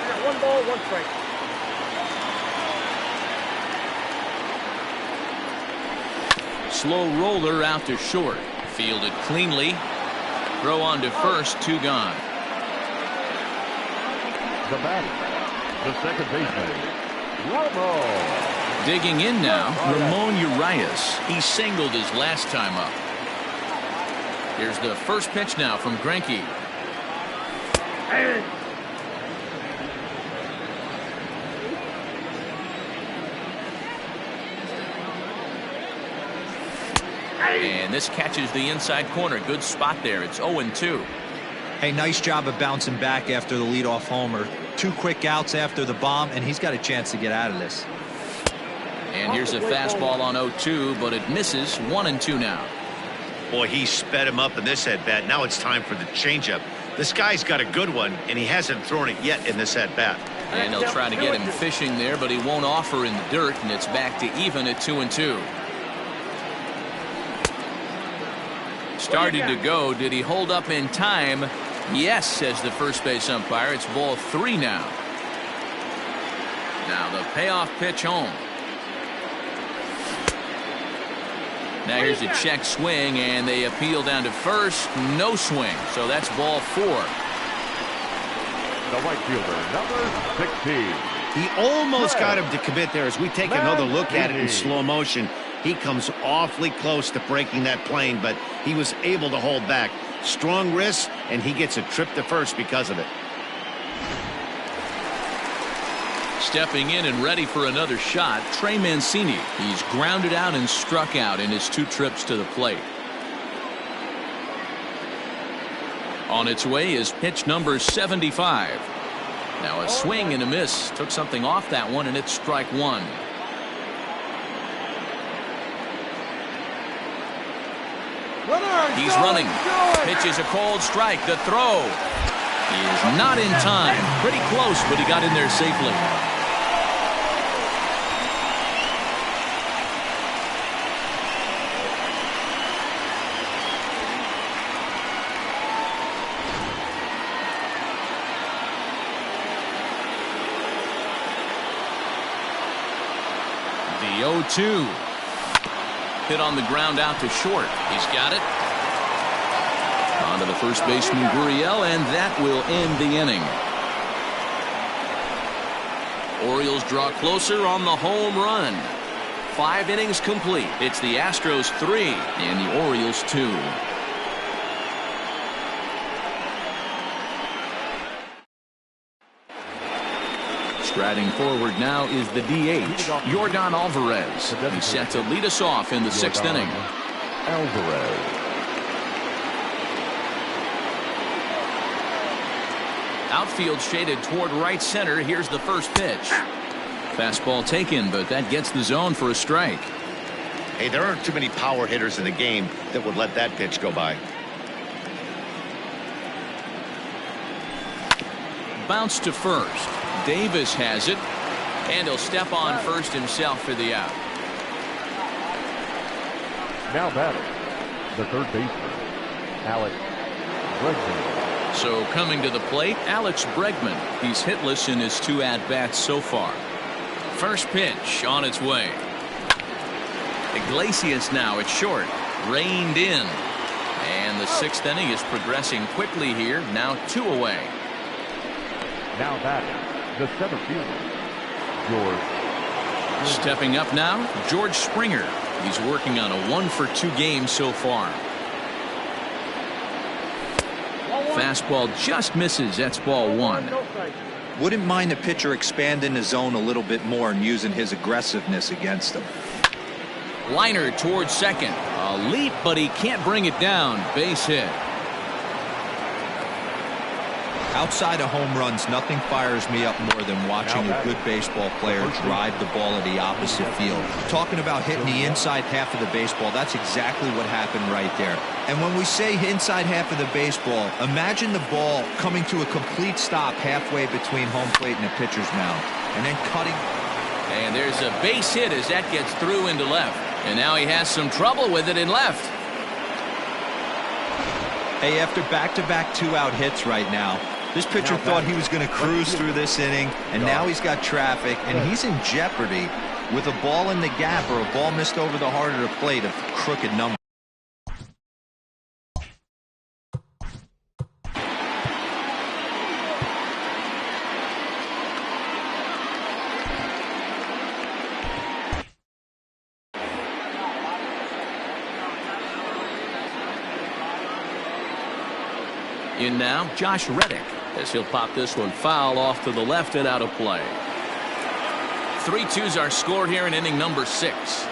got 1 ball, 1 strike. Slow roller out to short. Fielded cleanly. Throw on to first, 2 gone. The batter, the second baseman, Ramon. Digging in now, Ramon Urias. He singled his last time up. Here's the first pitch now from Greinke. And this catches the inside corner. Good spot there. It's 0-2. Hey, nice job of bouncing back after the leadoff homer. 2 quick outs after the bomb, and he's got a chance to get out of this. And here's a fastball on 0-2, but it misses. 1-2 now. Boy, he sped him up in this at-bat. Now it's time for the changeup. This guy's got a good one, and he hasn't thrown it yet in this at-bat. And they'll try to get him fishing there, but he won't offer in the dirt, and it's back to even at 2-2. Started to go. Did he hold up in time? Yes, says the first base umpire. It's ball 3 now. Now the payoff pitch home. Now here's a check swing, and they appeal down to first. No swing, so that's ball 4. The right fielder, number 16. He almost got him to commit there. As we take another look at it in slow motion, he comes awfully close to breaking that plane, but he was able to hold back. Strong wrist, and he gets a trip to first because of it. Stepping in and ready for another shot, Trey Mancini. He's grounded out and struck out in his 2 trips to the plate. On its way is pitch number 75. Now a swing and a miss. Took something off that one, and it's strike 1. He's running. Pitches a cold strike. The throw is not in time. Pretty close, but he got in there safely. The The 0-2. Hit on the ground out to short. He's got it. On to the first baseman, Gurriel, and that will end the inning. Orioles draw closer on the home run. 5 innings complete. It's the Astros 3 and the Orioles 2. Striding forward now is the DH, Yordan Alvarez. He's set to lead us off in the 6th inning. Alvarez. Outfield shaded toward right center. Here's the first pitch. Fastball taken, but that gets the zone for a strike. Hey, there aren't too many power hitters in the game that would let that pitch go by. Bounce to first. Davis has it, and he'll step on first himself for the out. Now batting, the third baseman, Alex Bregman. So coming to the plate, Alex Bregman. He's hitless in his 2 at-bats so far. First pitch on its way. Iglesias now at short. Reined in. And the 6th inning is progressing quickly here. Now 2 away. Now batting, the center fielder, George. Stepping up now, George Springer. He's working on a 1-for-2 game so far. Fastball just misses. That's ball 1. Wouldn't mind the pitcher expanding the zone a little bit more and using his aggressiveness against him. Liner towards second. A leap, but he can't bring it down. Base hit. Outside of home runs, nothing fires me up more than watching a good baseball player drive the ball to the opposite field. Talking about hitting the inside half of the baseball, that's exactly what happened right there. And when we say inside half of the baseball, imagine the ball coming to a complete stop halfway between home plate and the pitcher's mound, and then cutting. And there's a base hit as that gets through into left. And now he has some trouble with it in left. Hey, after back-to-back 2-out hits right now, this pitcher thought he was going to cruise through this inning, and now he's got traffic, and he's in jeopardy with a ball in the gap or a ball missed over the heart of the plate of crooked number. In now, Josh Reddick, as he'll pop this one foul off to the left and out of play. 3-2's our score here in inning number 6.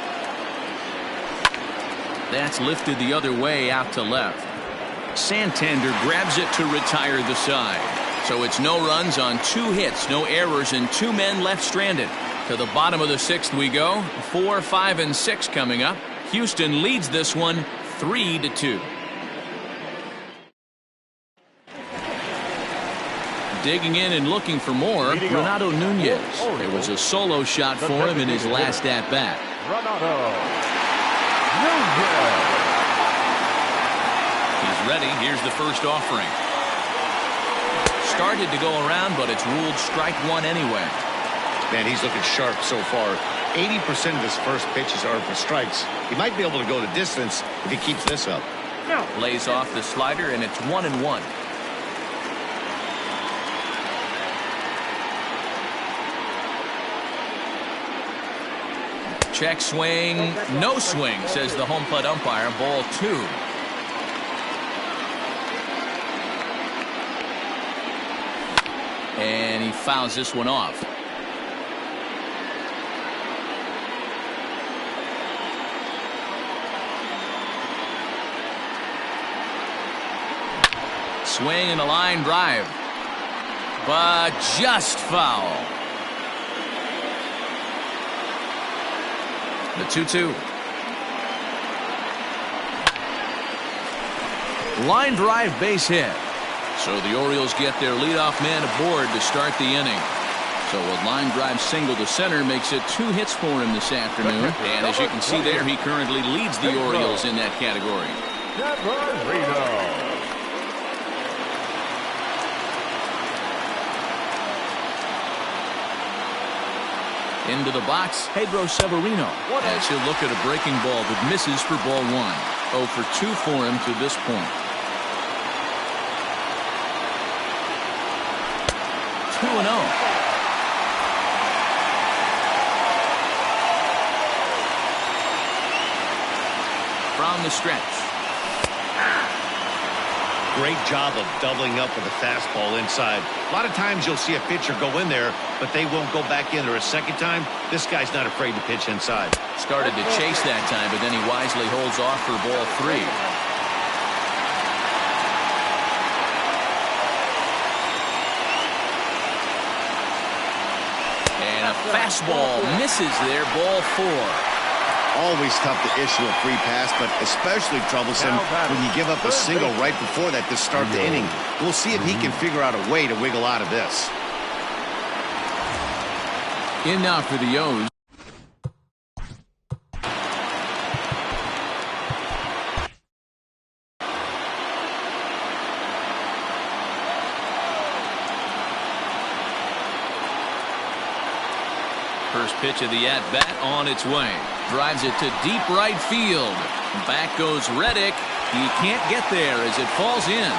That's lifted the other way out to left. Santander grabs it to retire the side. So it's no runs on 2 hits, no errors, and 2 men left stranded. To the bottom of the 6th we go. 4, 5, and 6 coming up. Houston leads this one 3-2. Digging in and looking for more, Renato Nunez. It was a solo shot for him in his last at-bat. Renato Nunez. He's ready. Here's the first offering. Started to go around, but it's ruled strike 1 anyway. Man, he's looking sharp so far. 80% of his first pitches are for strikes. He might be able to go the distance if he keeps this up. Lays off the slider, and it's 1-1. Check swing, no swing, says the home plate umpire. Ball 2. And he fouls this one off. Swing and a line drive, but just foul. The 2-2. Line drive, base hit. So the Orioles get their leadoff man aboard to start the inning. So a line drive single to center makes it 2 hits for him this afternoon. And as you can see there, he currently leads the Orioles in that category. Into the box, Pedro Severino, as he'll look at a breaking ball that misses for ball 1. 0 for 2 for him to this point. 2-0. From the stretch. Great job of doubling up with a fastball inside. A lot of times you'll see a pitcher go in there, but they won't go back in there a second time. This guy's not afraid to pitch inside. Started to chase that time, but then he wisely holds off for ball 3. And a fastball misses there, ball 4. Always tough to issue a free pass, but especially troublesome when you give up a single right before that to start the inning. We'll see if he can figure out a way to wiggle out of this. In now for the O's. First pitch of the at-bat on its way. Drives it to deep right field. Back goes Reddick. He can't get there as it falls in.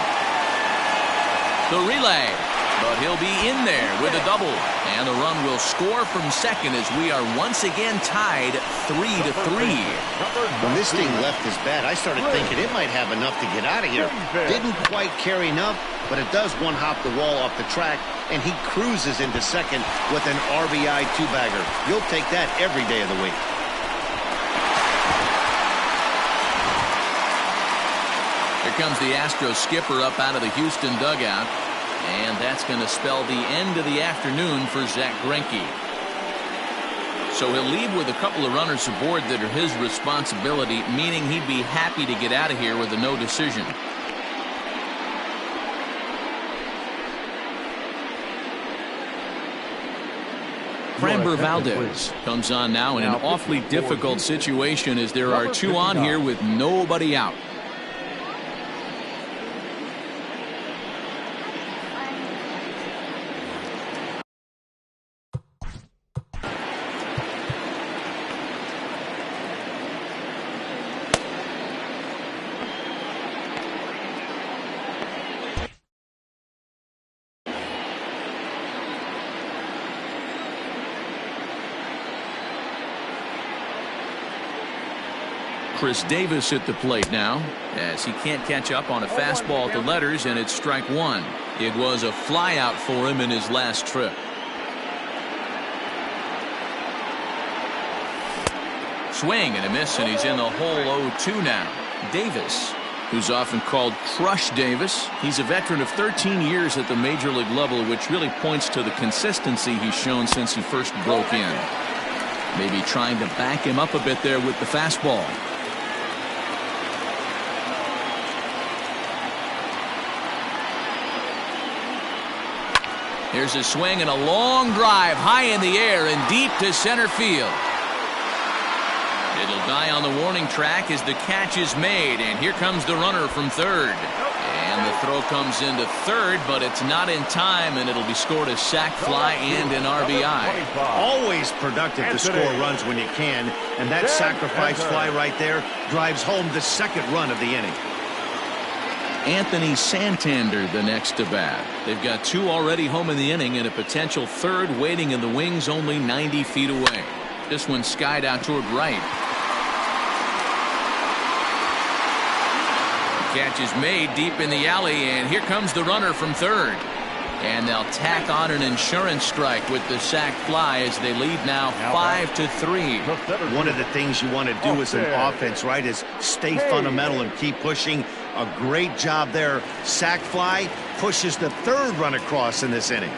The relay. But he'll be in there with a double. And the run will score from second as we are once again tied 3-3. When this thing left his bat, I started thinking it might have enough to get out of here. Didn't quite carry enough, but it does one-hop the wall off the track, and he cruises into second with an RBI two-bagger. You'll take that every day of the week. Here comes the Astros skipper up out of the Houston dugout. And that's going to spell the end of the afternoon for Zach Greinke. So he'll leave with a couple of runners aboard that are his responsibility, meaning he'd be happy to get out of here with a no decision. Framber Valdez comes on now in an awfully difficult situation as there are 2 on here with nobody out. Chris Davis at the plate now as he can't catch up on a fastball at the letters, and it's strike 1. It was a flyout for him in his last trip. Swing and a miss, and he's in the hole 0-2 now. Davis, who's often called Crush Davis, he's a veteran of 13 years at the major league level, which really points to the consistency he's shown since he first broke in. Maybe trying to back him up a bit there with the fastball. Here's a swing and a long drive high in the air and deep to center field. It'll die on the warning track as the catch is made, and here comes the runner from third. And the throw comes into third, but it's not in time, and it'll be scored a sac fly and an RBI. Always productive to score runs when you can, and that sacrifice fly right there drives home the second run of the inning. Anthony Santander the next to bat. They've got 2 already home in the inning and a potential third waiting in the wings only 90 feet away. This one skied out toward right. The catch is made deep in the alley, and here comes the runner from third. And they'll tack on an insurance strike with the sac fly as they lead now 5-3. One of the things you want to do as an offense, right, is stay fundamental and keep pushing. A great job there. Sac fly pushes the third run across in this inning.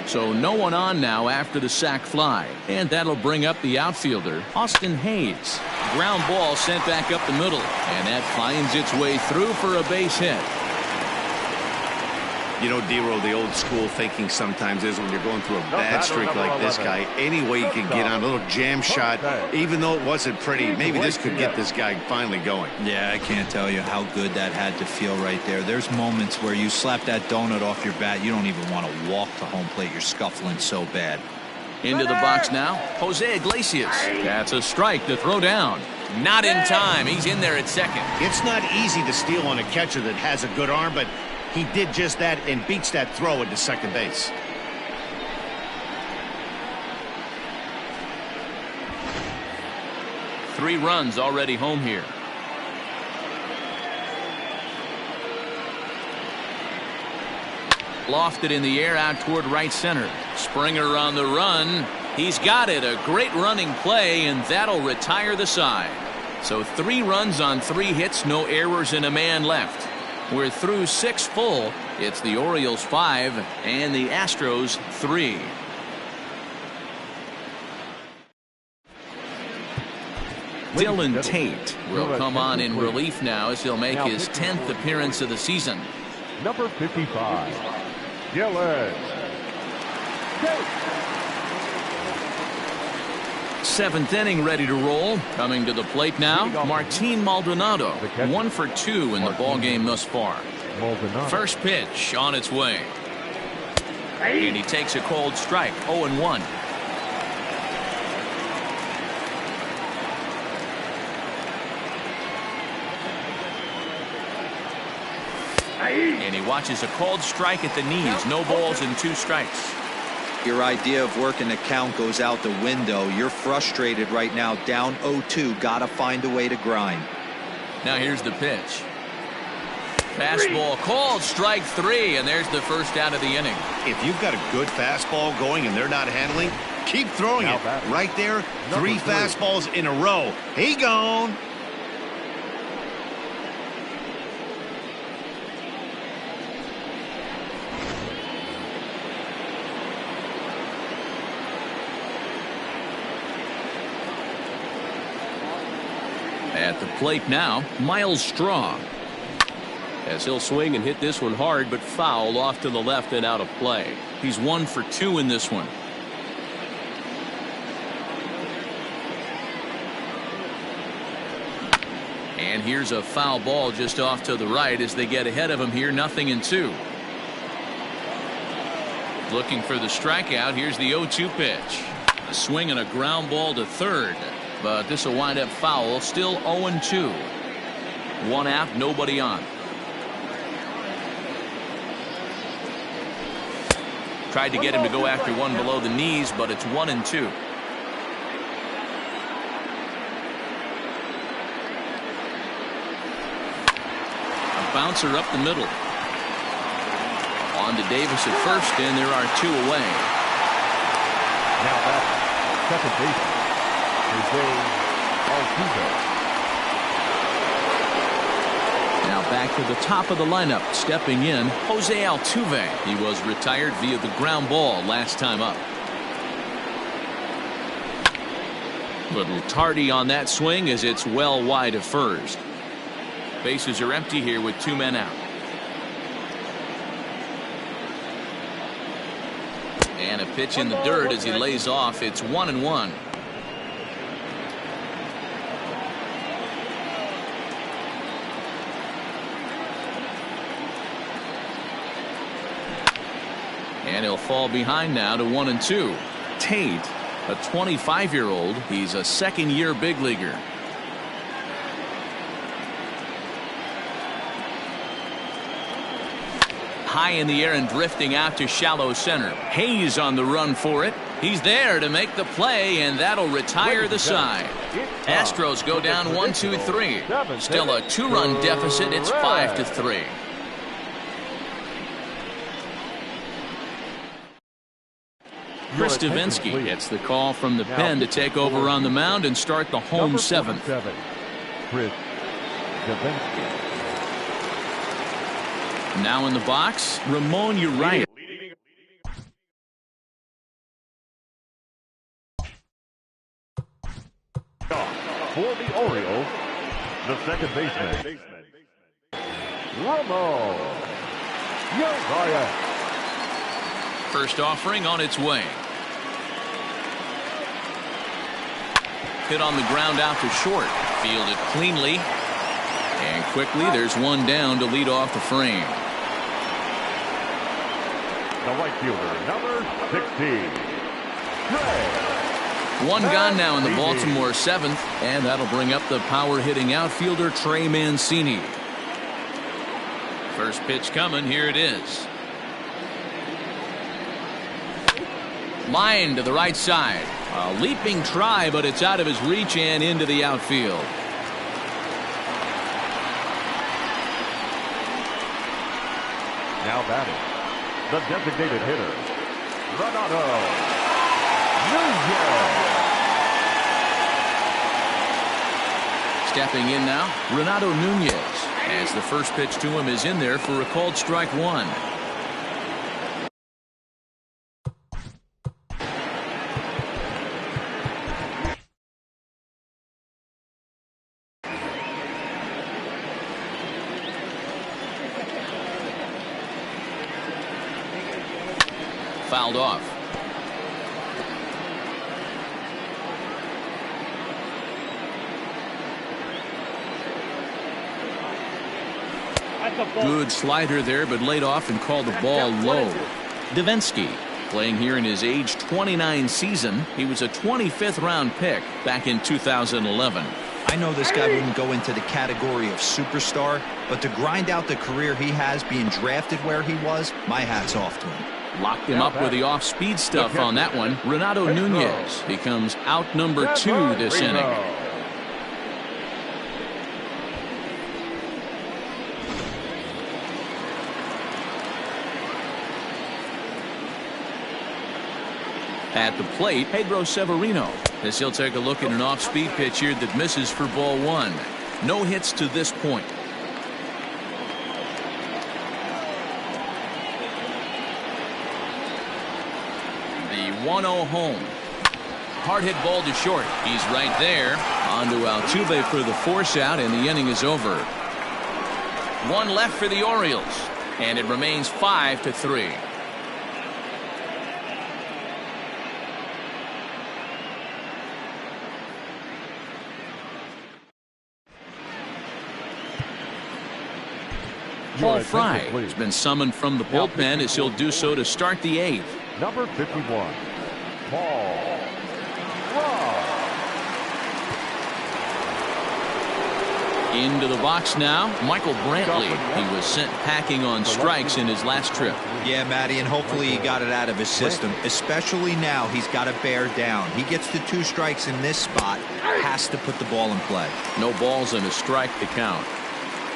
So no one on now after the sac fly, and that'll bring up the outfielder Austin Hayes. Ground ball sent back up the middle, and that finds its way through for a base hit. You know, D-Roll, the old school thinking sometimes is when you're going through a bad streak like this guy, any way you can get on a little jam shot, even though it wasn't pretty, maybe this could get this guy finally going. Yeah, I can't tell you how good that had to feel right there. There's moments where you slap that donut off your bat, you don't even want to walk to home plate. You're scuffling so bad. Into the box now, Jose Iglesias. That's a strike to throw down. Not in time. He's in there at second. It's not easy to steal on a catcher that has a good arm, but he did just that and beats that throw into second base. Three runs already home here. Lofted in the air out toward right center. Springer on the run. He's got it. A great running play, and that'll retire the side. So 3 runs on 3 hits, no errors, and a man left. We're through 6 full. It's the Orioles 5 and the Astros 3. Dylan Tate will come on in relief now as he'll make his 10th appearance of the season. Number 55, Dylan Tate. 7th inning ready to roll. Coming to the plate now, Martin Maldonado. 1 for 2 in the ballgame thus far. First pitch on its way. And he takes a cold strike, 0-1. And he watches a cold strike at the knees. No balls and 2 strikes. Your idea of working the count goes out the window. You're frustrated right now, down 0-2. Got to find a way to grind. Now here's the pitch. Fastball called, strike 3, and there's the first out of the inning. If you've got a good fastball going and they're not handling, keep throwing it. Right there, 3 fastballs in a row. He gone. At the plate now, Miles Straw. As he'll swing and hit this one hard, but foul off to the left and out of play. He's 1 for 2 in this one. And here's a foul ball just off to the right as they get ahead of him here. 0-2. Looking for the strikeout. Here's the 0-2 pitch. A swing and a ground ball to third. But this will wind up foul. Still 0-2. 1 out, nobody on. Tried to get him to go after one below the knees, but it's 1-2. A bouncer up the middle. On to Davis at first, and there are 2 away. Now back, second baseman, Now back to the top of the lineup. Stepping in, Jose Altuve. He was retired via the ground ball last time up. Little tardy on that swing as it's well wide of first. Bases are empty here with 2 men out. And a pitch in the dirt as he lays off. It's 1-1. And he'll fall behind now to 1-2. Tate, a 25-year-old. He's a second-year big leaguer. High in the air and drifting out to shallow center. Hayes on the run for it. He's there to make the play, and that'll retire the side. Astros go down 1-2-3. Still a 2-run deficit. It's 5-3. Chris Davinsky gets the call from the pen to take over on the mound and start the home 7th. Chris Davinsky. Now in the box, Ramon Urias. For the Orioles, the second baseman, Ramon Urias. First offering on its way. Hit on the ground out to short. Fielded cleanly. And quickly there's one down to lead off the frame. The right fielder, number 16, One gone now in the Baltimore seventh, and that'll bring up the power-hitting outfielder Trey Mancini. First pitch coming. Here it is. Line to the right side. A leaping try, but it's out of his reach and into the outfield. Now batting, the designated hitter, Renato Nunez. Stepping in now, Renato Nunez, as the first pitch to him is in there for a called strike one. Fouled off. Good slider there, but laid off and called the ball low. Davinsky playing here in his age 29 season. He was a 25th round pick back in 2011. I know this guy wouldn't go into the category of superstar, but to grind out the career he has being drafted where he was, my hat's off to him. Locked him up with the off-speed stuff on that one. Renato Nunez becomes out number 2 this inning. At the plate, Pedro Severino, as he'll take a look at an off-speed pitch here that misses for ball one. No hits to this point. The 1-0 home. Hard hit ball to short. He's right there. On to Altuve for the force out, and the inning is over. One left for the Orioles, and it remains 5-3. Paul Fry has been summoned from the bullpen as he'll do so to start the eighth. Number 51, Paul Fry. Into the box now, Michael Brantley. He was sent packing on strikes in his last trip. Yeah, Matty, and hopefully he got it out of his system. Especially now, he's got to bear down. He gets to 2 strikes in this spot, has to put the ball in play. No balls and a strike to count.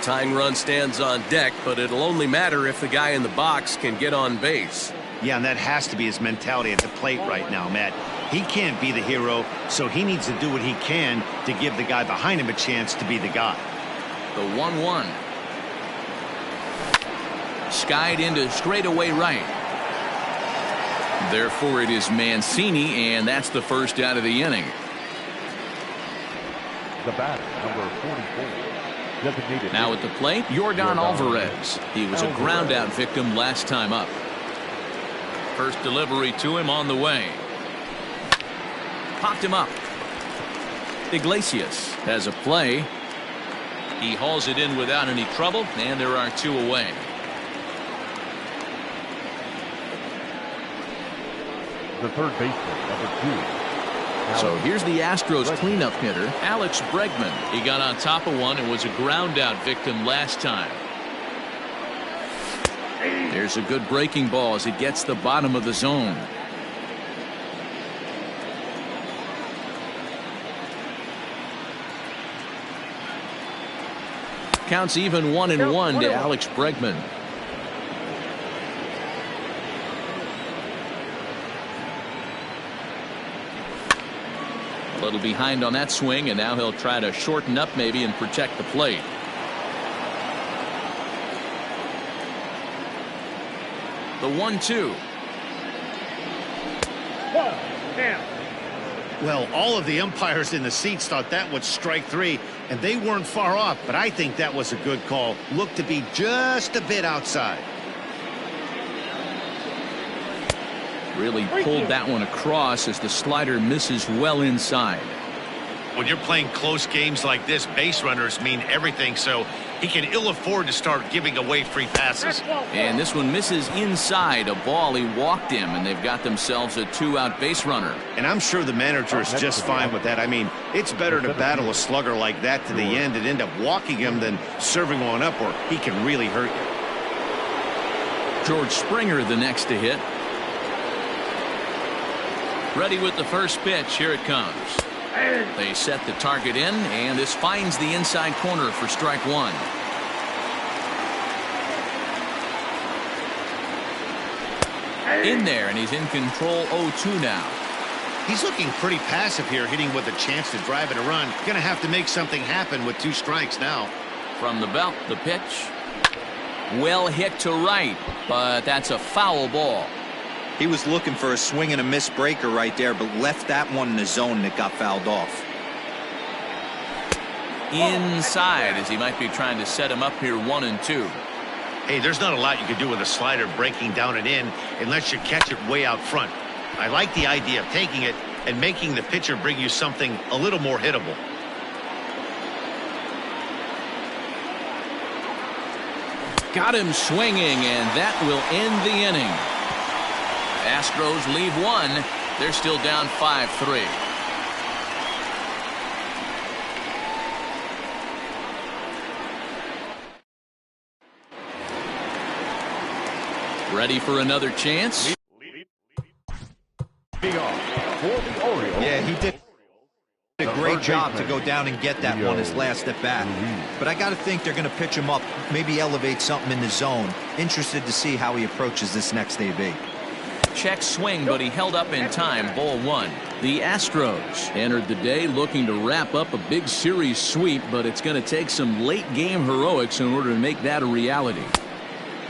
Tying run stands on deck, but it'll only matter if the guy in the box can get on base. Yeah, and that has to be his mentality at the plate right now, Matt. He can't be the hero, so he needs to do what he can to give the guy behind him a chance to be the guy. The 1-1. Skied into straightaway right. Therefore, it is Mancini, and that's the first out of the inning. The batter, number 44. Now at the plate, Yordan Alvarez. He was a ground-out victim last time up. First delivery to him on the way. Popped him up. Iglesias has a play. He hauls it in without any trouble, and there are 2 away. The third baseman, number 2. So here's the Astros cleanup hitter, Alex Bregman. He got on top of one and was a ground-out victim last time. There's a good breaking ball as it gets the bottom of the zone. Counts even 1-1 to Alex Bregman. A little behind on that swing, and now he'll try to shorten up maybe and protect the plate. The 1-2. Well, all of the umpires in the seats thought that was strike 3, and they weren't far off, but I think that was a good call. Looked to be just a bit outside. Really pulled that one across as the slider misses well inside. When you're playing close games like this, base runners mean everything, so He can ill afford to start giving away free passes. And this one misses inside a ball. He walked him, and they've got themselves a 2-out base runner. And I'm sure the manager is just fine with that. I mean, it's better to battle a slugger like that to the end and end up walking him than serving one up where he can really hurt you. George Springer the next to hit. Ready with the first pitch. Here it comes. They set the target in, and this finds the inside corner for strike one. In there, and he's in control 0-2 now. He's looking pretty passive here, hitting with a chance to drive in a run. Going to have to make something happen with 2 strikes now. From the belt, the pitch. Well hit to right, but that's a foul ball. He was looking for a swing and a miss breaker right there, but left that one in the zone and it got fouled off. Inside, as he might be trying to set him up here 1-2. Hey, there's not a lot you can do with a slider breaking down and in unless you catch it way out front. I like the idea of taking it and making the pitcher bring you something a little more hittable. Got him swinging, and that will end the inning. Astros leave 1. They're still down 5-3. Ready for another chance? Yeah, he did a great job to go down and get that one his last at bat. But I got to think they're going to pitch him up, maybe elevate something in the zone. Interested to see how he approaches this next AB. Check swing, but he held up in time. Ball 1. The Astros entered the day looking to wrap up a big series sweep, but it's going to take some late game heroics in order to make that a reality.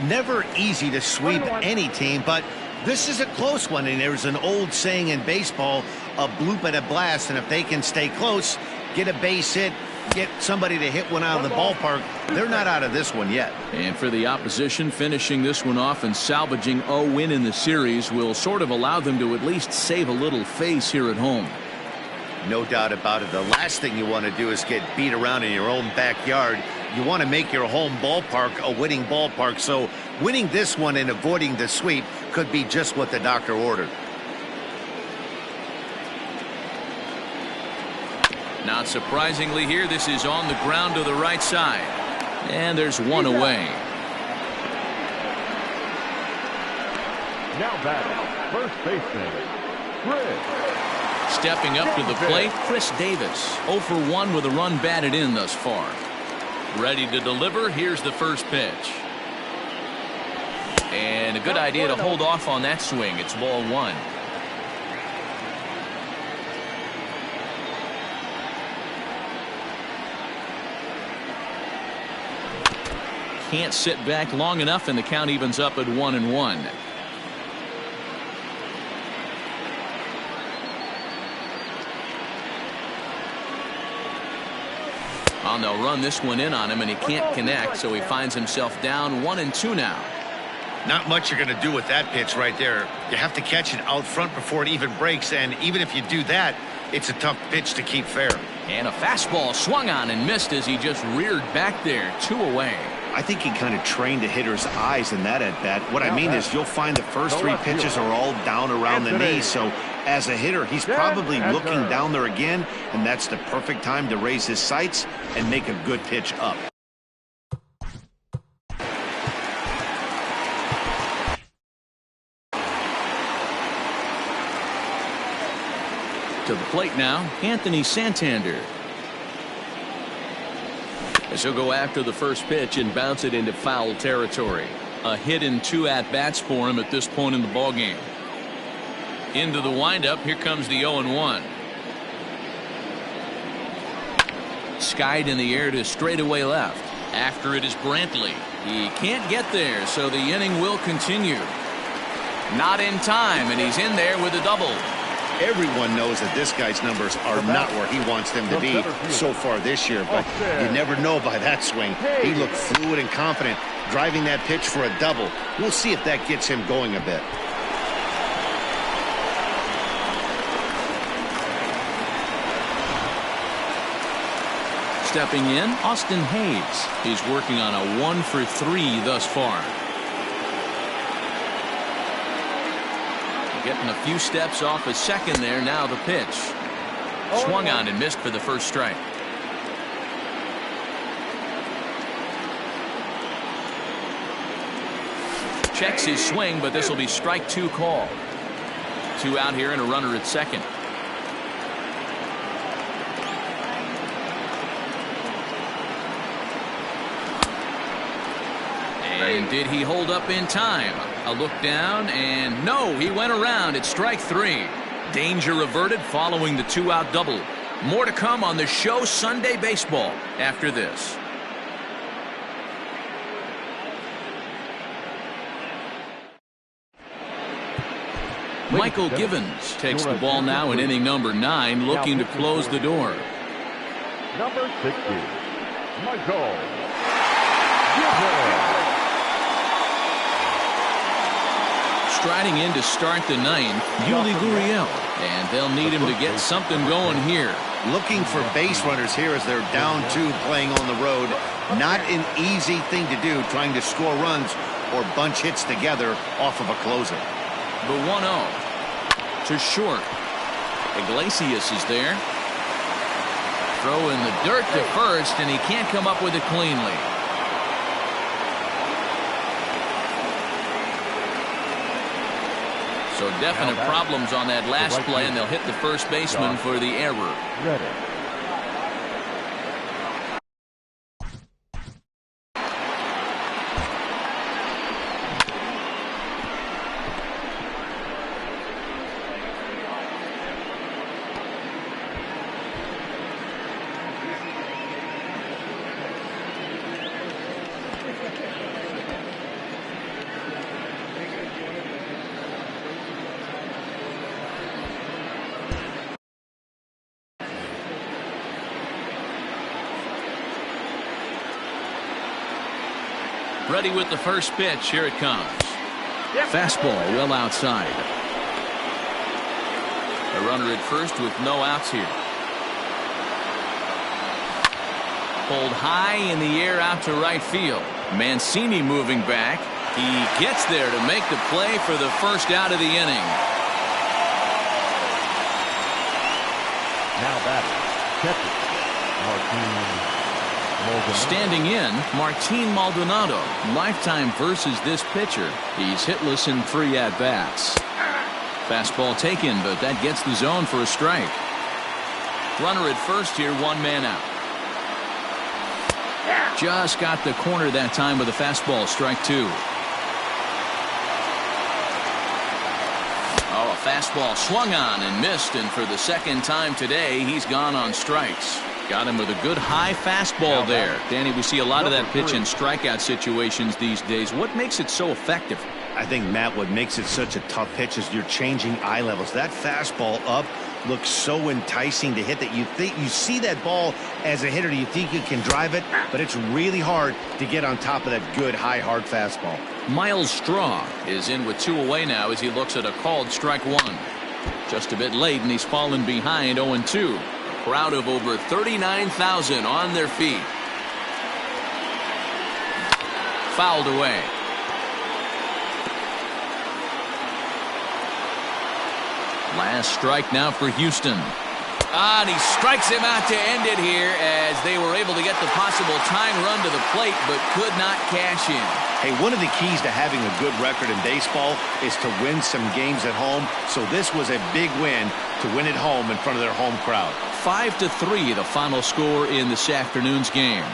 Never easy to sweep any team, but this is a close one, and there's an old saying in baseball, a bloop and a blast, and if they can stay close, get a base hit, get somebody to hit one out of the ballpark, they're not out of this one yet. And for the opposition, finishing this one off and salvaging a win in the series will sort of allow them to at least save a little face here at home. No doubt about it. The last thing you want to do is get beat around in your own backyard. You want to make your home ballpark a winning ballpark, so winning this one and avoiding the sweep could be just what the doctor ordered. Not surprisingly here, this is on the ground to the right side. And there's one away. Now batting, first baseman, Chris. Stepping up to the plate, Chris Davis. 0 for 1 with a run batted in thus far. Ready to deliver. Here's the first pitch. And a good idea to hold off on that swing. It's ball 1. Can't sit back long enough, and the count evens up at 1-1. Well, they'll run this one in on him, and he can't connect, so he finds himself down 1-2 now. Not much you're going to do with that pitch right there. You have to catch it out front before it even breaks, and even if you do that, it's a tough pitch to keep fair. And a fastball swung on and missed as he just reared back there. 2 away. I think he kind of trained the hitter's eyes in that at-bat. What I mean is you'll find the first 3 pitches are all down around the knee, so as a hitter, he's probably looking down there again, and that's the perfect time to raise his sights and make a good pitch up. To the plate now, Anthony Santander. As he'll go after the first pitch and bounce it into foul territory. A hit in 2 at-bats for him at this point in the ballgame. Into the windup, here comes the 0-1. Skied in the air to straightaway left. After it is Brantley. He can't get there, so the inning will continue. Not in time, and he's in there with a double. Everyone knows that this guy's numbers are not where he wants them to be so far this year, but you never know by that swing. He looked fluid and confident, driving that pitch for a double. We'll see if that gets him going a bit. stepping in, Austin Hayes. He's working on a 1-for-3 thus far. Getting a few steps off a second there. Now the pitch. Swung on and missed for the first strike. Checks his swing, but this will be strike 2 call. 2 out here and a runner at second. And did he hold up in time? A look down, and no, he went around. It's strike 3. Danger averted following the 2-out double. More to come on the show Sunday Baseball after this. Michael Givens takes the ball now in inning number 9, looking to close the door. Number 60, Michael Givens. Striding in to start the 9th, Yuli Gurriel, and they'll need him to get something going here. Looking for base runners here as they're down 2 playing on the road. Not an easy thing to do, trying to score runs or bunch hits together off of a closer. The 1-0 to short. Iglesias is there. Throw in the dirt to first, and he can't come up with it cleanly. So definite problems on that last play, and they'll hit the first baseman for the error. Ready with the first pitch. Here it comes. Fastball well outside. A runner at first with no outs here. Pulled high in the air out to right field. Mancini moving back. He gets there to make the play for the first out of the inning. Now batting, catcher, Martin. Standing in, Martin Maldonado. Lifetime versus this pitcher. He's hitless in 3 at-bats. Fastball taken, but that gets the zone for a strike. Runner at first here, 1 man out. Just got the corner that time with a fastball, strike 2. Oh, a fastball swung on and missed, and for the second time today, he's gone on strikes. Got him with a good high fastball there. Danny, we see a lot of that pitch in strikeout situations these days. What makes it so effective? I think, Matt, what makes it such a tough pitch is you're changing eye levels. That fastball up looks so enticing to hit that you think you see that ball as a hitter, you think you can drive it, but it's really hard to get on top of that good high hard fastball. Miles Straw is in with 2 away now as he looks at a called strike 1. Just a bit late, and he's fallen behind 0-2. Crowd of over 39,000 on their feet. Fouled away. Last strike now for Houston. And he strikes him out to end it here as they were able to get the possible tying run to the plate but could not cash in. Hey, one of the keys to having a good record in baseball is to win some games at home. So this was a big win to win at home in front of their home crowd. 5-3 the final score in this afternoon's game.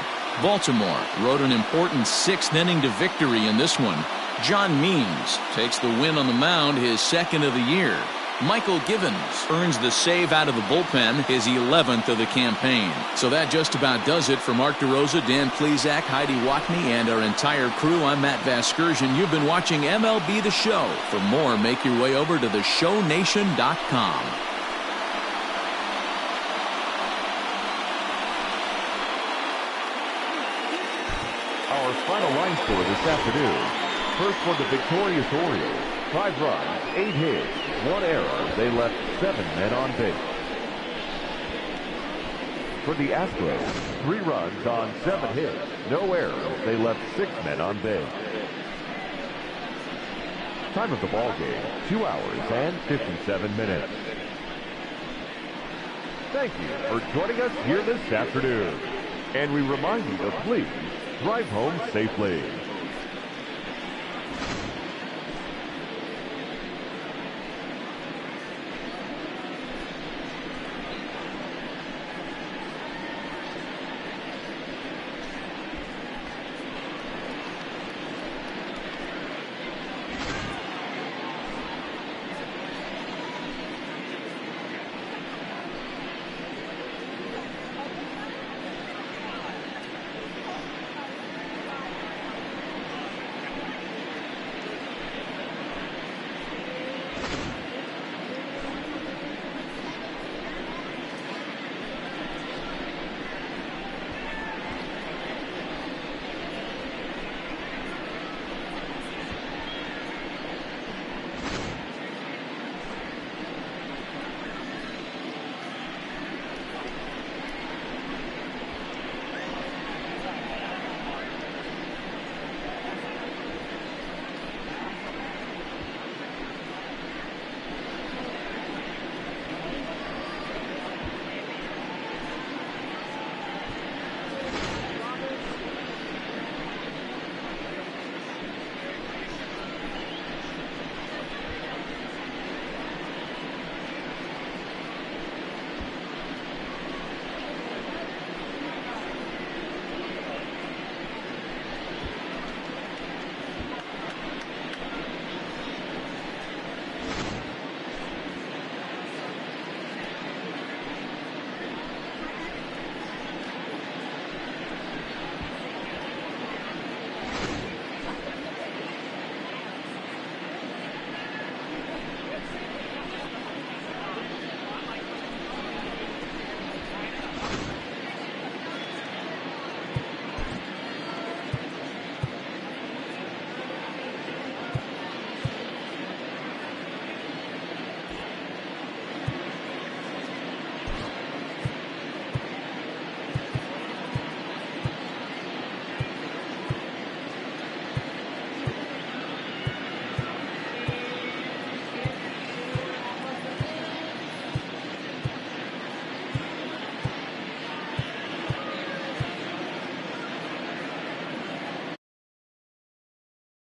Baltimore rode an important 6th inning to victory in this one. John Means takes the win on the mound, his 2nd of the year. Michael Givens earns the save out of the bullpen, his 11th of the campaign. So that just about does it for Mark DeRosa, Dan Plesac, Heidi Watney, and our entire crew. I'm Matt Vasgersian. You've been watching MLB The Show. For more, make your way over to theshownation.com. Our final line score this afternoon. First for the victorious Orioles. 5 runs, 8 hits, 1 error. They left 7 men on base. For the Astros, 3 runs on 7 hits, no errors. They left 6 men on base. Time of the ball game, 2 hours and 57 minutes. Thank you for joining us here this afternoon. And we remind you to please drive home safely.